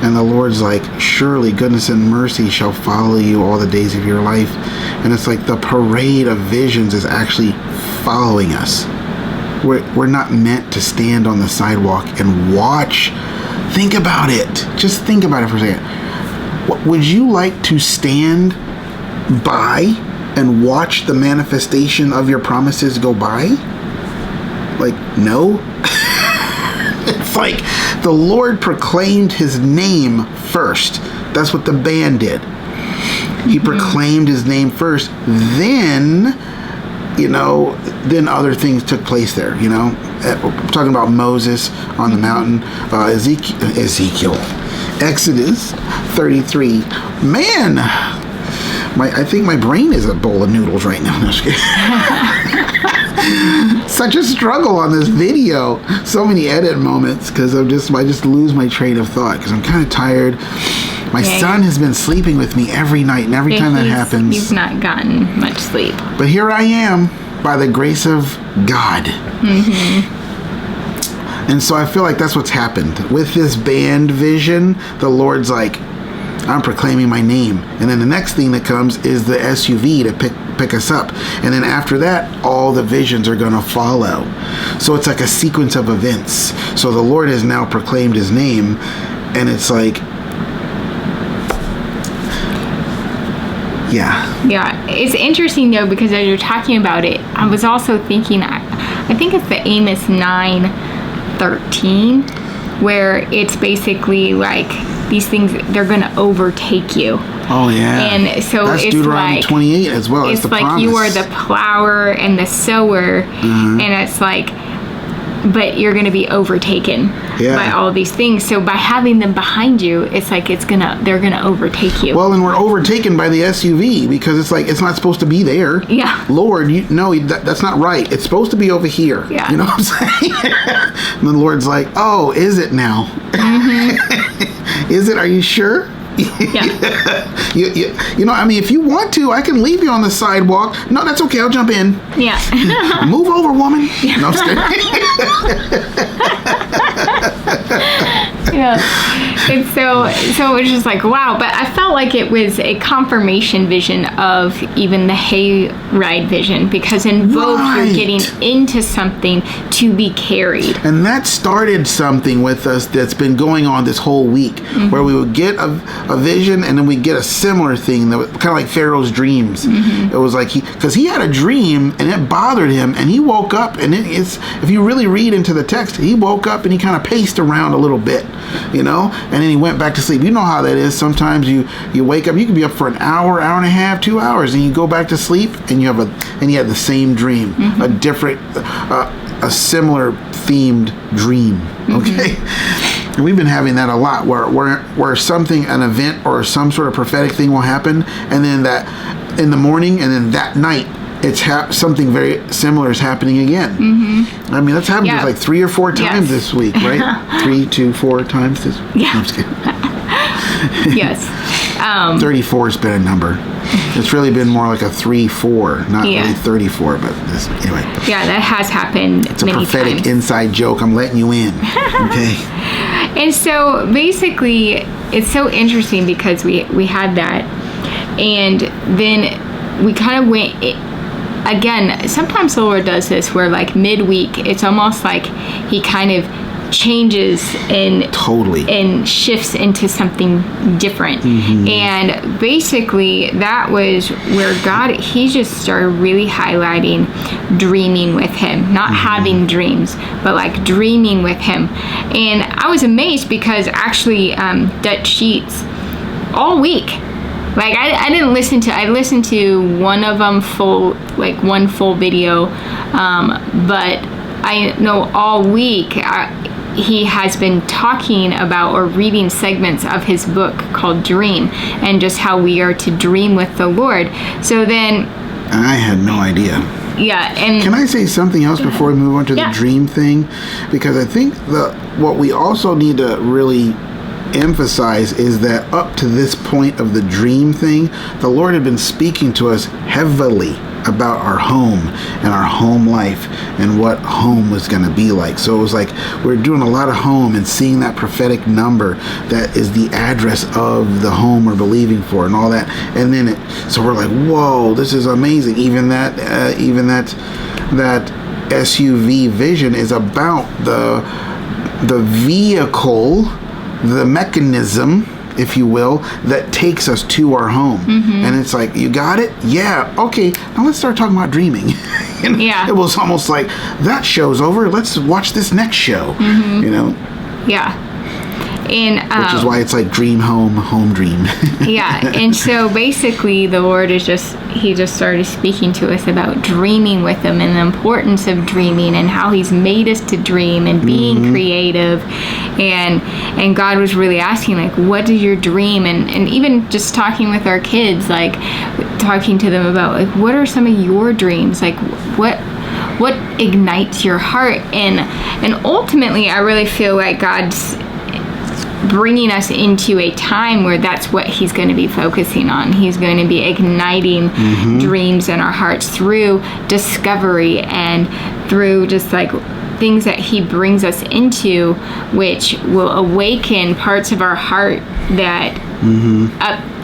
And the Lord's like, surely goodness and mercy shall follow you all the days of your life. And it's like the parade of visions is actually following us. We're not meant to stand on the sidewalk and watch. Think about it. Just think about it for a second. Would you like to stand by and watch the manifestation of your promises go by? Like, no. It's like the Lord proclaimed his name first. That's what the band did. He proclaimed his name first. Then other things took place there, We're talking about Moses on the mountain, Ezekiel, Exodus 33. Man, I think my brain is a bowl of noodles right now. No, such a struggle on this video. So many edit moments because I just lose my train of thought because I'm kind of tired. My son has been sleeping with me every night, and every time that happens, he's not gotten much sleep. But here I am, by the grace of God. Mm-hmm. And so I feel like that's what's happened. With this band vision, the Lord's like, I'm proclaiming my name. And then the next thing that comes is the SUV to pick us up. And then after that, all the visions are going to follow. So it's like a sequence of events. So the Lord has now proclaimed his name, and it's like, Yeah, it's interesting though, because as you're talking about it, I was also thinking, I think it's the Amos 9:13, where it's basically like these things, they're going to overtake you. Oh yeah. And so that's it's Deuteronomy 28 as well. It's the like promise. You are the plower and the sower, and it's like, but you're going to be overtaken by all these things. So by having them behind you, it's like they're going to overtake you. Well, and we're overtaken by the SUV because it's like, it's not supposed to be there. Yeah. Lord, that's not right. It's supposed to be over here. Yeah. You know what I'm saying? And the Lord's like, oh, is it now? Mm-hmm. Is it? Are you sure? Yeah. If you want to, I can leave you on the sidewalk. No, that's okay. I'll jump in. Yeah. Move over, woman. No, I'm just Yeah. And so it was just like, wow. But I felt like it was a confirmation vision of even the hayride vision, because in both you're getting into something to be carried. And that started something with us that's been going on this whole week, where we would get a vision, and then we get a similar thing that was kind of like Pharaoh's dreams. Mm-hmm. It was like because he had a dream and it bothered him, and he woke up, and if you really read into the text, he woke up and he kind of paced around a little bit, and then he went back to sleep. You know how that is. Sometimes you wake up, you can be up for an hour and a half, 2 hours, and you go back to sleep, and you have the same dream, a different, a similar themed dream. Okay. Mm-hmm. And we've been having that a lot, where something, an event or some sort of prophetic thing will happen, and then that in the morning, and then that night, it's something very similar is happening again. Mm-hmm. I mean, that's happened like 3 or 4 times this week, right? 3 to 4 times this week. Yeah. No, I'm just kidding. Yes. 34 has been a number. It's really been more like a 3-4, not really 34, but anyway. Yeah, that has happened. It's a prophetic inside joke. I'm letting you in. Okay. And so basically, it's so interesting because we had that, and then we kind of went. Again, sometimes the Lord does this where like midweek, it's almost like he kind of changes and totally and shifts into something different. And basically that was where God, he just started really highlighting dreaming with him, not having dreams, but like dreaming with him. And I was amazed because actually Dutch Sheets all week, like I didn't listen to, I listened to one of them one full video, but I know all week he has been talking about or reading segments of his book called Dream, and just how we are to dream with the Lord. So then I had no idea. Yeah, and can I say something else before we move on to the dream thing? Because I think what we also need to really emphasize is that up to this point of the dream thing, the Lord had been speaking to us heavily about our home and our home life and what home was going to be like. So it was like we're doing a lot of home and seeing that prophetic number that is the address of the home we're believing for and all that. And then so we're like, whoa, this is amazing. Even that SUV vision is about the vehicle, the mechanism, if you will, that takes us to our home. And it's like, you got it? Yeah. Okay. Now let's start talking about dreaming. It was almost like, that show's over. Let's watch this next show. You know? Yeah. And which is why it's like dream home dream. Yeah. And so basically the Lord is he just started speaking to us about dreaming with him and the importance of dreaming and how he's made us to dream and being creative. And God was really asking, like, what is your dream? And even just talking with our kids, like talking to them about, like, what are some of your dreams? Like, what ignites your heart? And ultimately I really feel like God's bringing us into a time where that's what he's going to be focusing on. He's going to be igniting dreams in our hearts through discovery and through just like things that he brings us into, which will awaken parts of our heart that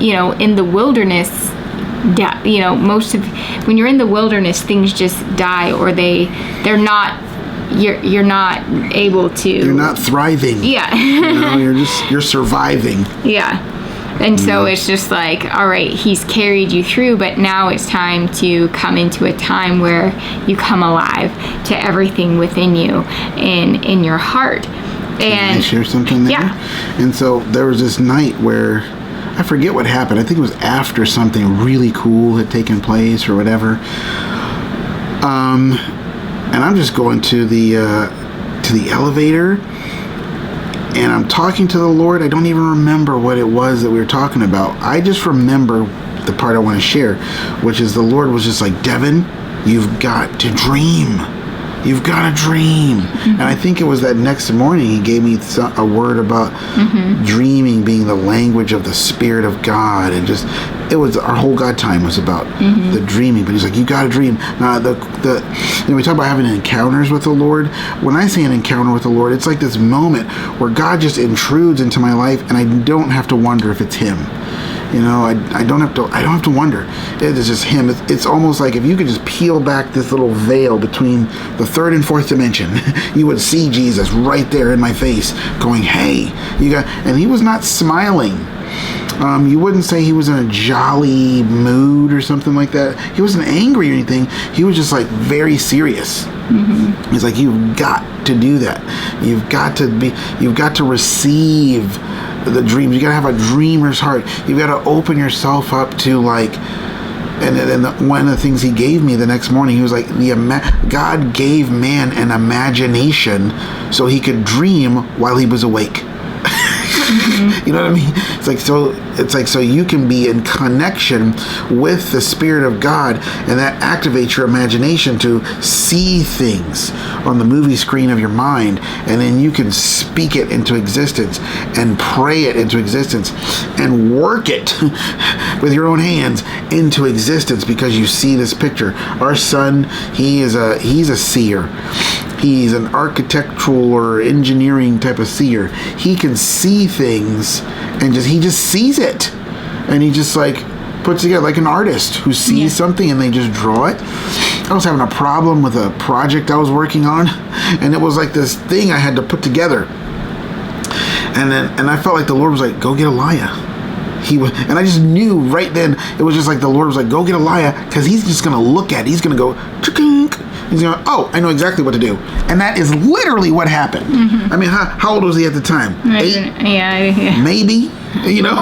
in the wilderness, when you're in the wilderness, things just die, or they're not, you're not able to, you're not thriving. You're surviving. And so it's just like, all right, he's carried you through, but now it's time to come into a time where you come alive to everything within you and in your heart. Can I share something there? And so there was this night where I forget what happened. I think it was after something really cool had taken place or whatever. And I'm just going to the elevator, and I'm talking to the Lord. I don't even remember what it was that we were talking about. I just remember the part I want to share, which is the Lord was just like, Devin, you've got to dream. You've got to dream. And I think it was that next morning he gave me a word about dreaming being the language of the Spirit of God. And just, it was, our whole God time was about the dreaming. But he's like, you got to dream. Now, we talk about having encounters with the Lord. When I say an encounter with the Lord, it's like this moment where God just intrudes into my life and I don't have to wonder if it's him. I don't have to wonder. It is just him. It's almost like if you could just peel back this little veil between the third and fourth dimension, you would see Jesus right there in my face going, hey, and he was not smiling. You wouldn't say he was in a jolly mood or something like that. He wasn't angry or anything. He was just like very serious. He's like, you've got to do that. You've got to receive the dreams. You got to have a dreamer's heart. You've got to open yourself up to like, and one of the things he gave me the next morning, he was like, God gave man an imagination so he could dream while he was awake. You know what I mean? It's like so you can be in connection with the Spirit of God, and that activates your imagination to see things on the movie screen of your mind, and then you can speak it into existence and pray it into existence and work it with your own hands into existence because you see this picture. Our son, he's a seer. He's an architectural or engineering type of seer. He can see things and he just sees it. And he just like puts together like an artist who sees something and they just draw it. I was having a problem with a project I was working on, and it was like this thing I had to put together. And I felt like the Lord was like, go get Elijah. And I just knew right then, it was just like the Lord was like, go get Elijah, because he's just going to look at it. He's going to go, chink. He's going to, oh, I know exactly what to do. And that is literally what happened. I mean, how old was he at the time? 8? Yeah. Maybe. You know,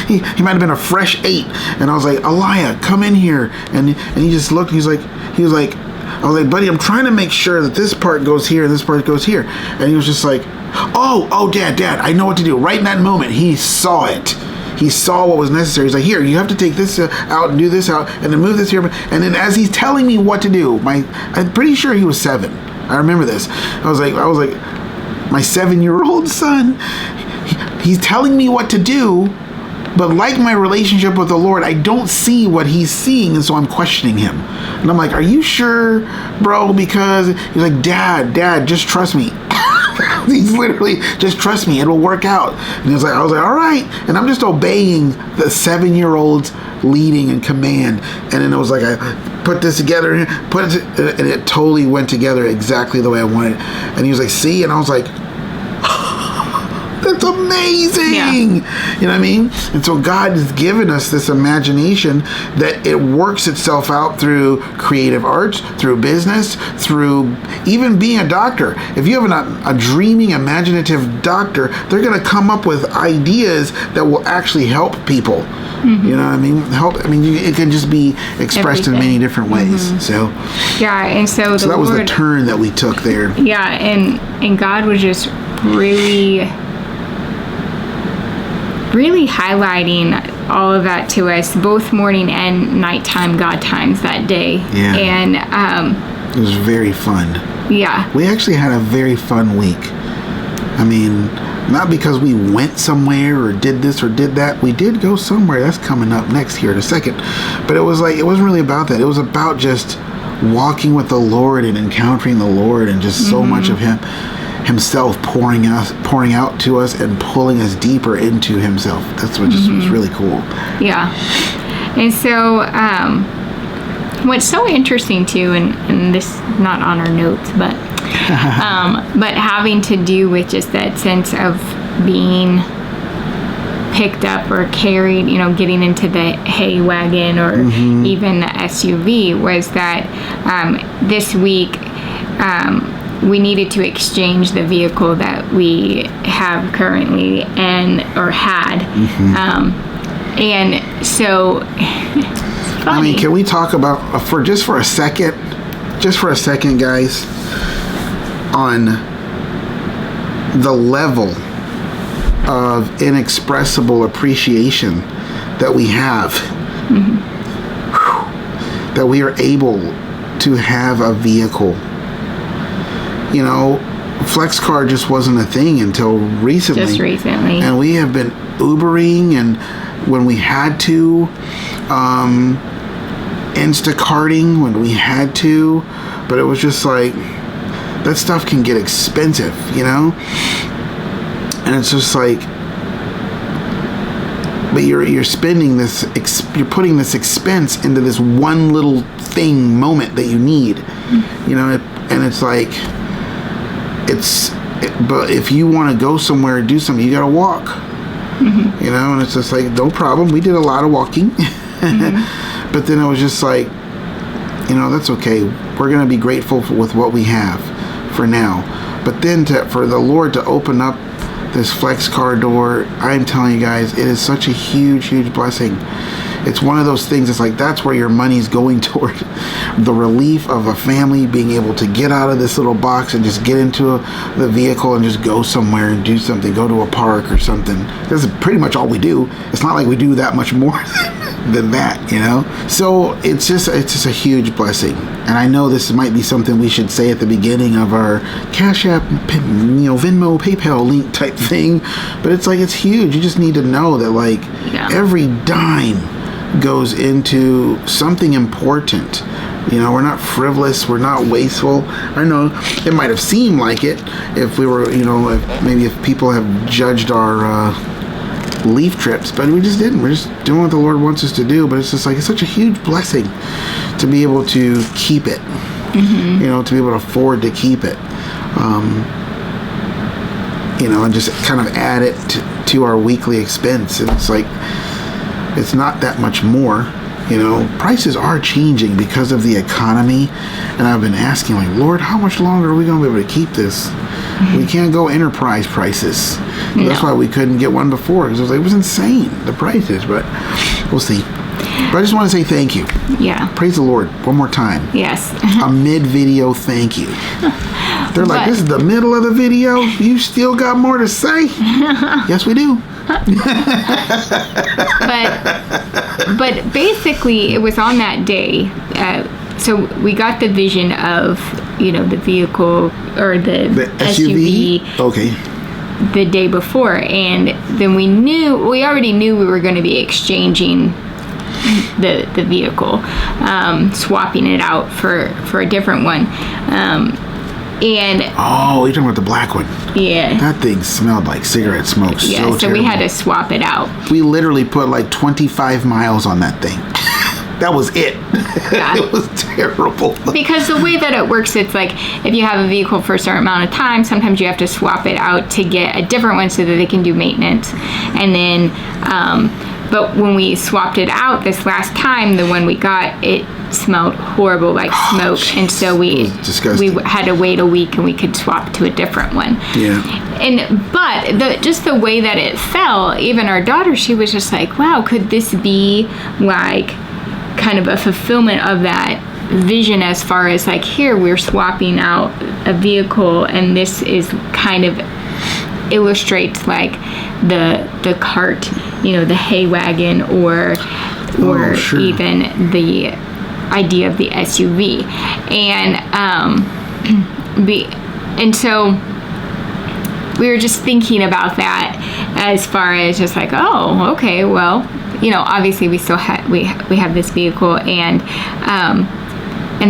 he might have been a fresh 8. And I was like, Elijah, come in here. And he just looked. I was like, I was like, buddy, I'm trying to make sure that this part goes here and this part goes here. And he was just like, oh, Dad, I know what to do. Right in that moment, he saw it. He saw what was necessary. He's like, here, you have to take this out and do this out and then move this here. And then as he's telling me what to do, I'm pretty sure he was 7. I remember this. I was like, my 7-year-old son, he's telling me what to do, but like my relationship with the Lord, I don't see what he's seeing, and so I'm questioning him. And I'm like, are you sure, bro? Because he's like, Dad, just trust me. He's literally, just trust me, it'll work out. And I was like, all right. And I'm just obeying the 7-year-old's leading and command. And then it was like, I put this together, and it totally went together exactly the way I wanted. And he was like, see? And I was like, that's amazing. Yeah. You know what I mean? And so God has given us this imagination that it works itself out through creative arts, through business, through even being a doctor. If you have a dreaming, imaginative doctor, they're going to come up with ideas that will actually help people. You know what I mean? It can just be expressed in many different ways. So yeah, and so that was the turn that we took there. Yeah, and God was just really highlighting all of that to us, both morning and nighttime God times that day. Yeah. And it was very fun. Yeah. We actually had a very fun week. I mean, not because we went somewhere or did this or did that. We did go somewhere. That's coming up next here in a second. But it wasn't really about that. It was about just walking with the Lord and encountering the Lord, and just so much of himself pouring out to us and pulling us deeper into himself. That's what just was really cool. Yeah. And so what's so interesting too, and this not on our notes, but having to do with just that sense of being picked up or carried, getting into the hay wagon or even the SUV, was that this week we needed to exchange the vehicle that we have currently or had. And so it's funny. I mean, can we talk about for a second, guys, on the level of inexpressible appreciation that we have, that we are able to have a vehicle. Flex car just wasn't a thing until recently. Just recently. And we have been Ubering, and when we had to, Instacarting when we had to, but it was just like, that stuff can get expensive, And it's just like, but you're spending this, you're putting this expense into this one little moment that you need, and it's like, but if you want to go somewhere and do something, you got to walk, and it's just like, no problem. We did a lot of walking, but then it was just like, that's okay. We're going to be grateful with what we have for now. But then for the Lord to open up this flex car door, I'm telling you guys, it is such a huge, huge blessing. It's one of those things, it's like, that's where your money's going toward. The relief of a family being able to get out of this little box and just get into the vehicle and just go somewhere and do something, go to a park or something. This is pretty much all we do. It's not like we do that much more than that, So it's just a huge blessing. And I know this might be something we should say at the beginning of our Cash App, Venmo, PayPal link type thing, but it's like, it's huge. You just need to know that, like, every dime goes into something important. We're not frivolous, we're not wasteful. I know it might have seemed like it if we were, if people have judged our leaf trips, but we just didn't. We're just doing what the Lord wants us to do. But it's just like, it's such a huge blessing to be able to keep it. You know, to be able to afford to keep it. You know, and just kind of add it to our weekly expense. It's like, it's not that much more. You know, prices are changing because of the economy, and I've been asking, like, Lord, how much longer are we going to be able to keep this? We can't go enterprise prices. No. That's why we couldn't get one before, because it was insane, the prices, but we'll see. But I just want to say thank you. Yeah. Praise the Lord one more time. Yes. A mid-video thank you. They're like, this is the middle of the video? You still got more to say? Yes, we do. But basically, it was on that day. So we got the vision of, you know, the vehicle or the SUV. Okay. The day before, and then we already knew we were going to be exchanging the vehicle, swapping it out for a different one. And oh, you're talking about the black one? Yeah. That thing smelled like cigarette smoke. Yeah, so terrible. we had to swap it out. We literally put like 25 miles on that thing. That was it. Yeah. It was terrible. Because the way that it works, it's like if you have a vehicle for a certain amount of time, sometimes you have to swap it out to get a different one so that they can do maintenance. And then, but when we swapped it out this last time, the one we got, it smelled horrible, like smoke, and so we had to wait a week and we could swap to a different one. Yeah. But just the way that it fell, even our daughter, she was just like, wow, could this be like kind of a fulfillment of that vision, as far as like, here we're swapping out a vehicle, and this is kind of illustrates like the cart, you know, the hay wagon, or sure. even the idea of the SUV, and so we were just thinking about that, as far as just like, oh, okay, well, you know, obviously we still we have this vehicle, and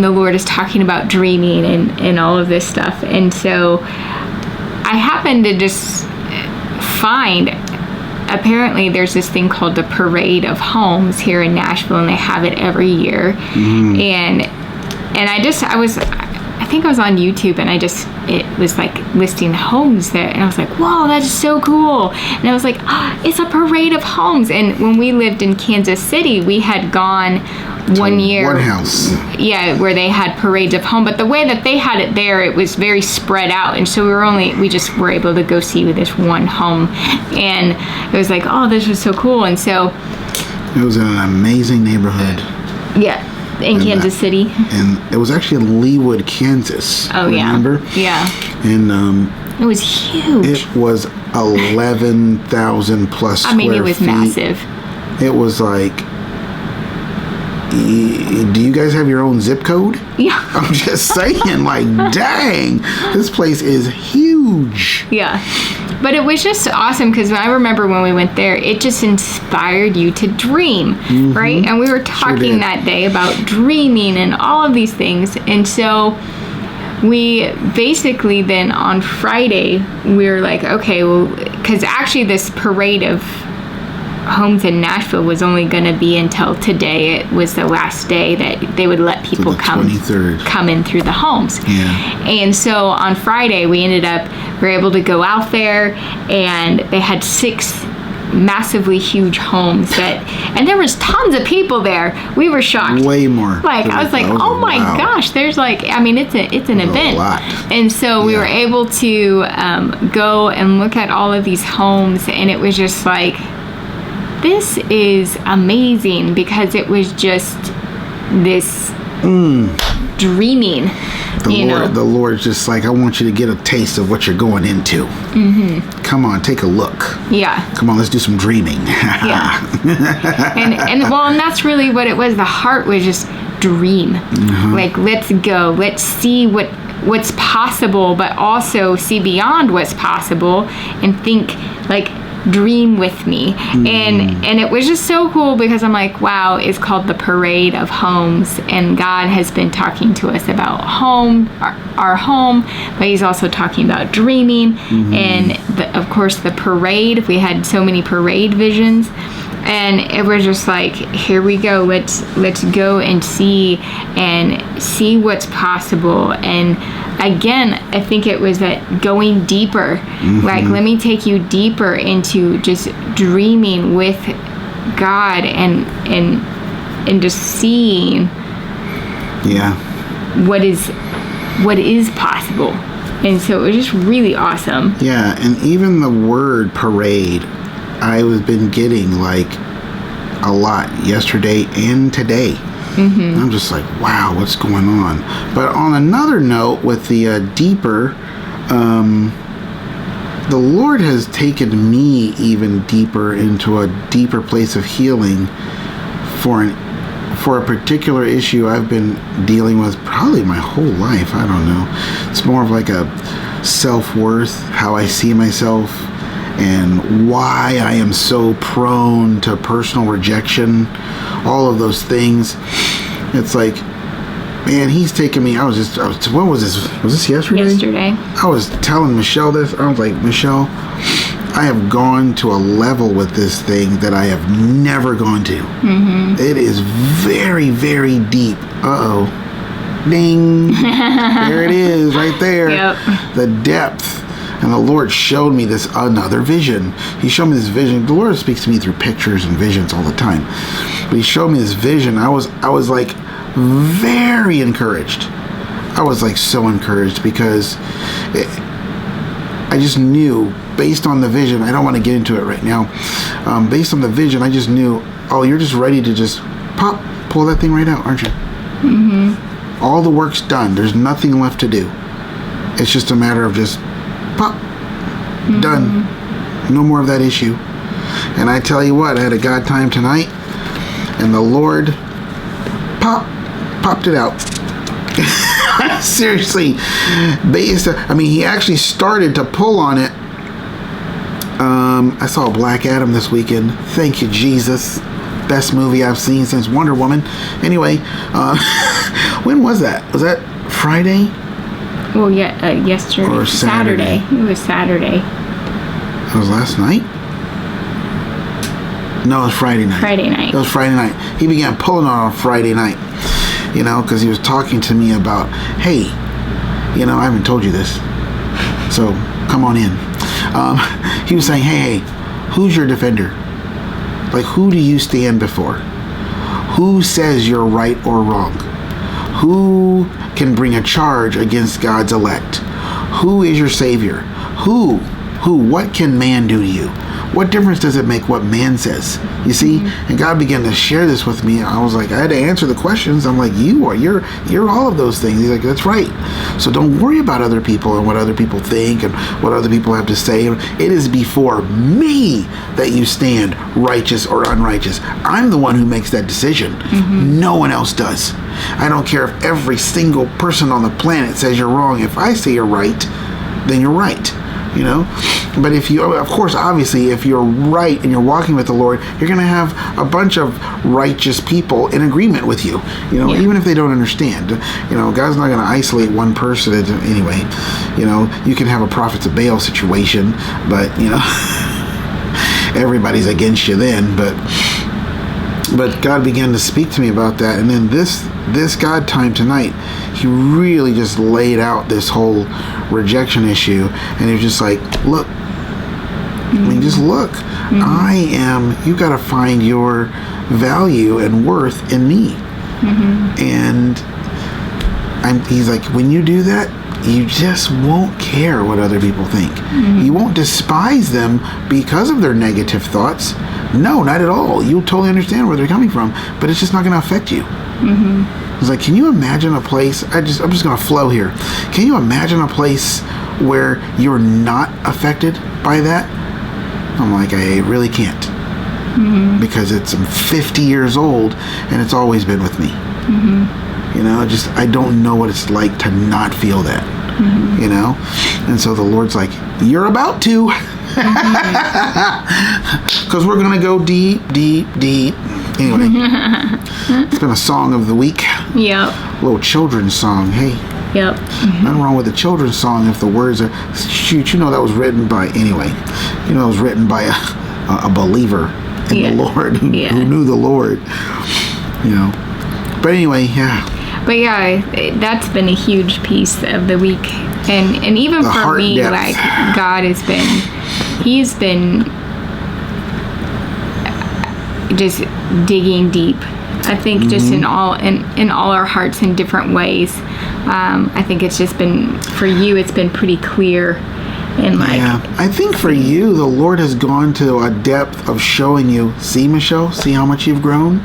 the Lord is talking about dreaming and all of this stuff, and so I happened to just find, apparently there's this thing called the Parade of Homes here in Nashville, and they have it every year. And I think I was on YouTube, and it was like listing homes there, and I was like, whoa, that's so cool. And I was like, it's a parade of homes. And when we lived in Kansas City, we had gone one year, one house, where they had parades of home, but the way that they had it there, it was very spread out, and so we just were able to go see this one home, and it was like, oh, this was so cool. And so it was in an amazing neighborhood, in Kansas City, and it was actually in Leawood, Kansas. Remember? And it was huge. It was 11,000 plus square feet. I mean, it was massive. It was like, do you guys have your own zip code? Yeah. I'm just saying, like, dang, this place is huge. Yeah. But it was just awesome, because I remember when we went there, it just inspired you to dream, right? And we were talking that day about dreaming and all of these things. And so we basically then on Friday, we were like, okay, well, because actually this parade of homes in Nashville was only going to be until today. It was the last day that they would let people come in through the homes. Yeah. And so on Friday, we were able to go out there, and they had 6 massively huge homes and there was tons of people there. We were shocked. Way more. Like, I was like, oh my gosh, there's like, I mean, it's an event. A lot. And so we were able to go and look at all of these homes, and it was just like, this is amazing, because it was just this dreaming. The Lord's just like, I want you to get a taste of what you're going into. Come on, take a look. Yeah. Come on, let's do some dreaming. Yeah. and that's really what it was. The heart was just dream. Like, let's go. Let's see what's possible, but also see beyond what's possible, and think like, dream with me. And it was just so cool, because I'm like, wow, it's called the Parade of Homes, and God has been talking to us about home, our home, but he's also talking about dreaming. And of course the parade, we had so many parade visions, And it was just like, here we go. Let's go and see what's possible. And again, I think it was that going deeper. Like, let me take you deeper into just dreaming with God and just seeing what is possible. And so it was just really awesome. Yeah, and even the word parade, I was been getting like a lot yesterday and today. I'm just like, wow, what's going on? But on another note, with the deeper, the Lord has taken me even deeper into a deeper place of healing for a particular issue I've been dealing with probably my whole life. I don't know. It's more of like a self-worth, how I see myself, and why I am so prone to personal rejection, all of those things. It's like, man, he's taken me. What was this? Was this yesterday? Yesterday. I was telling Michelle this. I was like, Michelle, I have gone to a level with this thing that I have never gone to. It is very, very deep. Ding. There it is, right there. Yep. The depth. And the Lord showed me this another vision. He showed me this vision. The Lord speaks to me through pictures and visions all the time. But he showed me this vision. I was like very encouraged. I was like so encouraged because I just knew, based on the vision, I don't want to get into it right now. Based on the vision, I just knew, oh, you're just ready to just pull that thing right out, aren't you? All the work's done. There's nothing left to do. It's just a matter of just done. No more of that issue. And I tell you what, I had a God time tonight, and the Lord popped it out. Seriously, he actually started to pull on it. I saw Black Adam this weekend. Thank you, Jesus. Best movie I've seen since Wonder Woman. Anyway, when was that? Was that Friday? Well, yeah, yesterday. Or Saturday. It was Saturday. It was last night? No, it was Friday night. It was Friday night. He began pulling on Friday night, because he was talking to me about, hey, I haven't told you this, so come on in. He was saying, hey, who's your defender? Like, who do you stand before? Who says you're right or wrong? Who can bring a charge against God's elect? Who is your savior? What can man do to you? What difference does it make what man says? You see? And God began to share this with me. I was like, I had to answer the questions. I'm like, you're all of those things. He's like, that's right. So don't worry about other people and what other people think and what other people have to say. It is before me that you stand, righteous or unrighteous. I'm the one who makes that decision. No one else does. I don't care if every single person on the planet says you're wrong. If I say you're right, then you're right. But if you, of course, obviously, if you're right and you're walking with the Lord, you're going to have a bunch of righteous people in agreement with you, even if they don't understand. God's not going to isolate one person anyway. You can have a prophets of Baal situation, but, everybody's against you then. But God began to speak to me about that. And then this God time tonight, he really just laid out this whole rejection issue. And he was just like, look, just look. You got to find your value and worth in me. And he's like, when you do that, you just won't care what other people think. You won't despise them because of their negative thoughts. No, not at all. You'll totally understand where they're coming from, but it's just not going to affect you. It's like, can you imagine a place, I'm just going to flow here. Can you imagine a place where you're not affected by that? I'm like, I really can't. Because it's 50 years old and it's always been with me. I don't know what it's like to not feel that. And so the Lord's like, you're about to. Because we're going to go deep, deep, deep. Anyway, it's been a song of the week. Yep. A little children's song. Hey. Yep. Nothing wrong with a children's song if the words are, shoot, that was written by, anyway, it was written by a believer in the Lord, who knew the Lord. You know. But anyway, yeah. But yeah, that's been a huge piece of the week, and even the for me, depth. like God he's been just digging deep. I think just in all our hearts in different ways. I think it's just been, for you, it's been pretty clear. And like, yeah, I think for you, the Lord has gone to a depth of showing you. See, Michelle, see how much you've grown.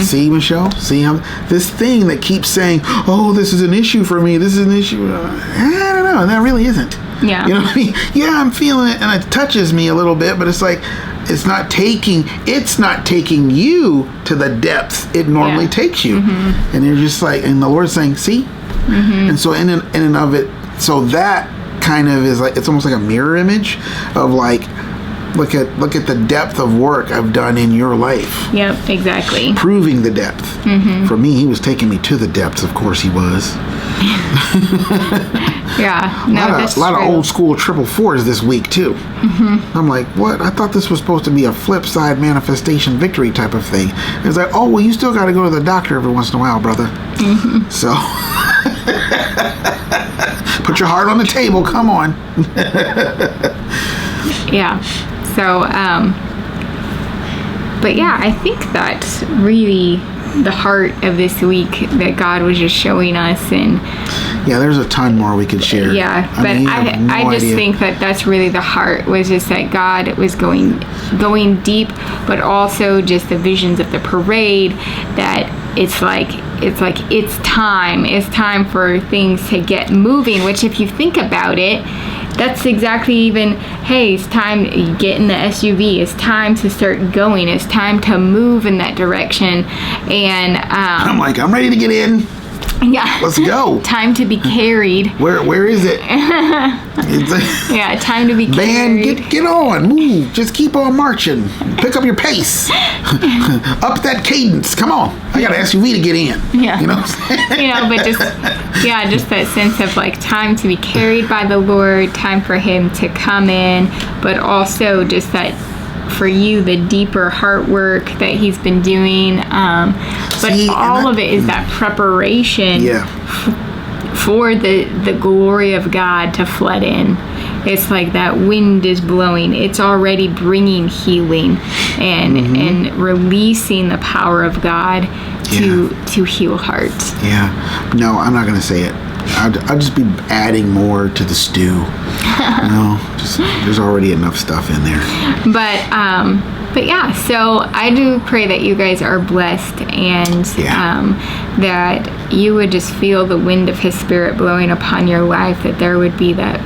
See, Michelle, see how this thing that keeps saying, "Oh, this is an issue for me. This is an issue." I don't know, and that really isn't. Yeah. You know what I mean? Yeah, I'm feeling it, and it touches me a little bit, but it's like it's not taking you to the depth it normally takes you, and you're just like, and the Lord's saying, "See," and so in and of it, so that kind of is like, it's almost like a mirror image of like, look at the depth of work I've done in your life. Yep, exactly. Proving the depth. For me, he was taking me to the depths. Of course, he was. Yeah, no, a lot of old school 444s this week too. I'm like, what? I thought this was supposed to be a flip side manifestation victory type of thing. It's like, oh well, you still got to go to the doctor every once in a while, brother. So put your heart on the table. Come on. Yeah. So, but yeah, I think that's really the heart of this week that God was just showing us. And yeah, there's a ton more we could share. Yeah, but I just think that that's really the heart, was just that God was going deep, but also just the visions of the parade, that it's time for things to get moving, which if you think about it, that's exactly even, hey, it's time to get in the SUV. It's time to start going. It's time to move in that direction. And I'm like, I'm ready to get in. Yeah. Let's go. Time to be carried. Where is it? Yeah, time to be carried. Man, get on. Move. Just keep on marching. Pick up your pace. Up that cadence. Come on. I got an SUV to get in. Yeah. You know? But just that sense of like time to be carried by the Lord, time for him to come in, but also just that for you, the deeper heart work that he's been doing. But all of it is that preparation for the glory of God to flood in. It's like that wind is blowing. It's already bringing healing and releasing the power of God to heal hearts. Yeah. No, I'm not going to say it. I'll just be adding more to the stew. There's already enough stuff in there. But yeah, so I do pray that you guys are blessed, and that you would just feel the wind of his spirit blowing upon your life, that there would be that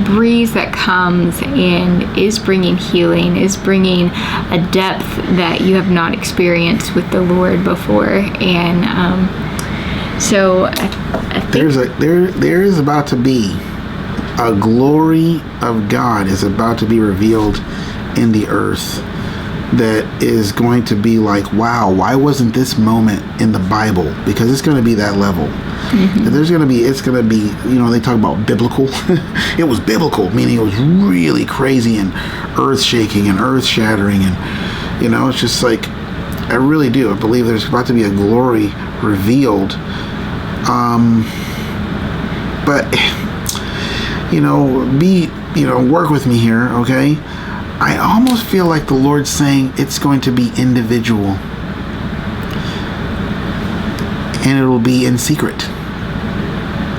breeze that comes and is bringing healing, is bringing a depth that you have not experienced with the Lord before. And so I think there is about to be a glory of God is about to be revealed in the earth that is going to be like, wow, why wasn't this moment in the Bible? Because it's going to be that level. It's going to be, they talk about biblical. It was biblical, meaning it was really crazy and earth shaking and earth shattering. And, it's just like, I really do. I believe there's about to be a glory revealed. But, work with me here, okay? I almost feel like the Lord's saying it's going to be individual. And it'll be in secret.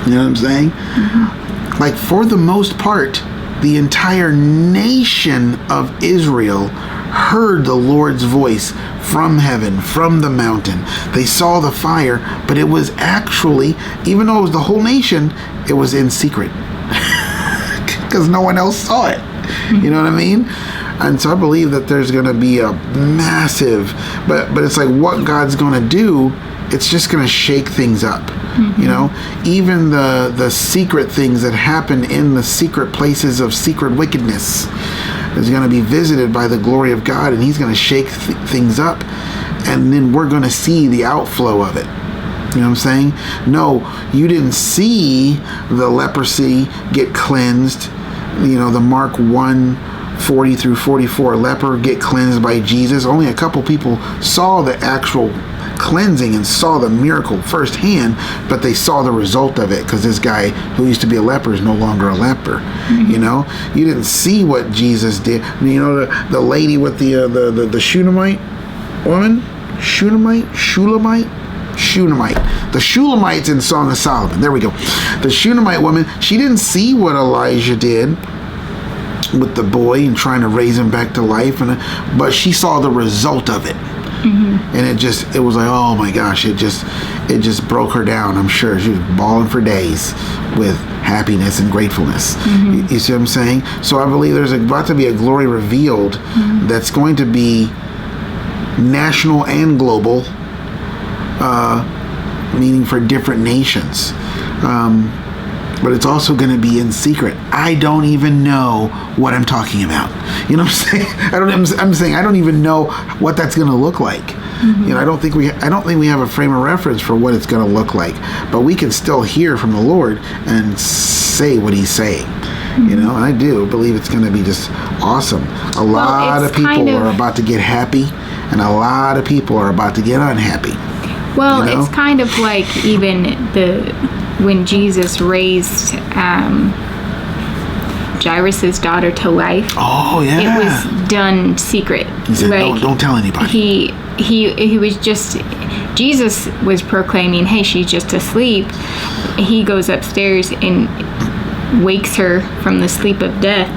You know what I'm saying? Like, for the most part, the entire nation of Israel heard the Lord's voice from heaven, from the mountain. They saw the fire, but it was actually, even though it was the whole nation, it was in secret. Because no one else saw it. You know what I mean? And so I believe that there's going to be a massive, but it's like what God's going to do, it's just going to shake things up. Even the secret things that happen in the secret places of secret wickedness is going to be visited by the glory of God, and he's going to shake things up, and then we're going to see the outflow of it. You know what I'm saying? No, you didn't see the leprosy get cleansed, the Mark 1 40 through 44 leper get cleansed by Jesus. Only a couple people saw the actual cleansing and saw the miracle firsthand, but they saw the result of it because this guy who used to be a leper is no longer a leper. You know, you didn't see what Jesus did. You know, the lady with the Shunammite woman, Shunammite. The Shulamites in Song of Solomon. There we go. The Shunammite woman, she didn't see what Elijah did with the boy and trying to raise him back to life, but she saw the result of it. And it was like, oh my gosh, it just broke her down. I'm sure she was bawling for days with happiness and gratefulness. You see what I'm saying? So I believe there's about to be a glory revealed that's going to be national and global, meaning for different nations. But it's also going to be in secret. I don't even know what I'm talking about. You know what I'm saying? I'm saying I don't even know what that's going to look like. You know, I don't think we have a frame of reference for what it's going to look like. But we can still hear from the Lord and say what He's saying. You know, and I do believe it's going to be just awesome. A lot of people are about to get happy, and a lot of people are about to get unhappy. Well, you know? It's kind of like even when Jesus raised Jairus' daughter to life. Oh yeah, it was done secret. He said, "Don't tell anybody." He was just, Jesus was proclaiming, "Hey, she's just asleep." He goes upstairs and wakes her from the sleep of death,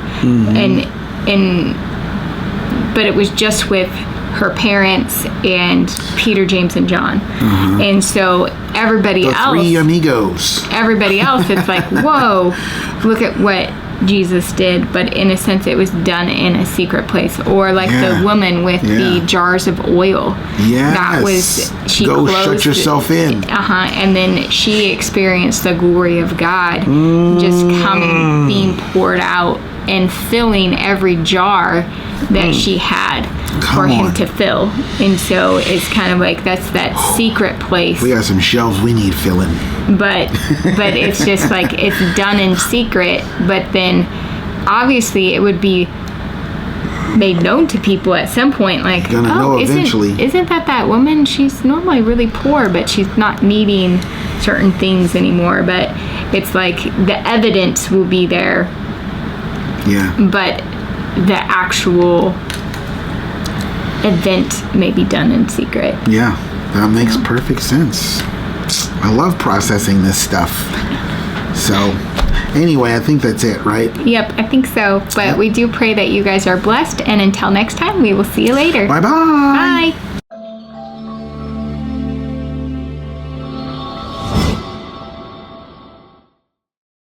but it was just with her parents and Peter, James, and John. And so everybody else, the three amigos, everybody else, it's like, whoa, look at what Jesus did. But in a sense, it was done in a secret place. Or like the woman with the jars of oil. That was, she go closed, shut yourself in. And then she experienced the glory of God just coming, being poured out and filling every jar that she had for him to fill. And so it's kind of like that's that secret place. We got some shelves we need filling. But it's just like it's done in secret, but then obviously it would be made known to people at some point, like, gonna know eventually. Isn't that woman? She's normally really poor, but she's not needing certain things anymore. But it's like the evidence will be there. Yeah. But the actual event may be done in secret. Yeah, that makes perfect sense. I love processing this stuff. So, anyway, I think that's it, right? Yep, I think so. But we do pray that you guys are blessed. And until next time, we will see you later. Bye-bye. Bye.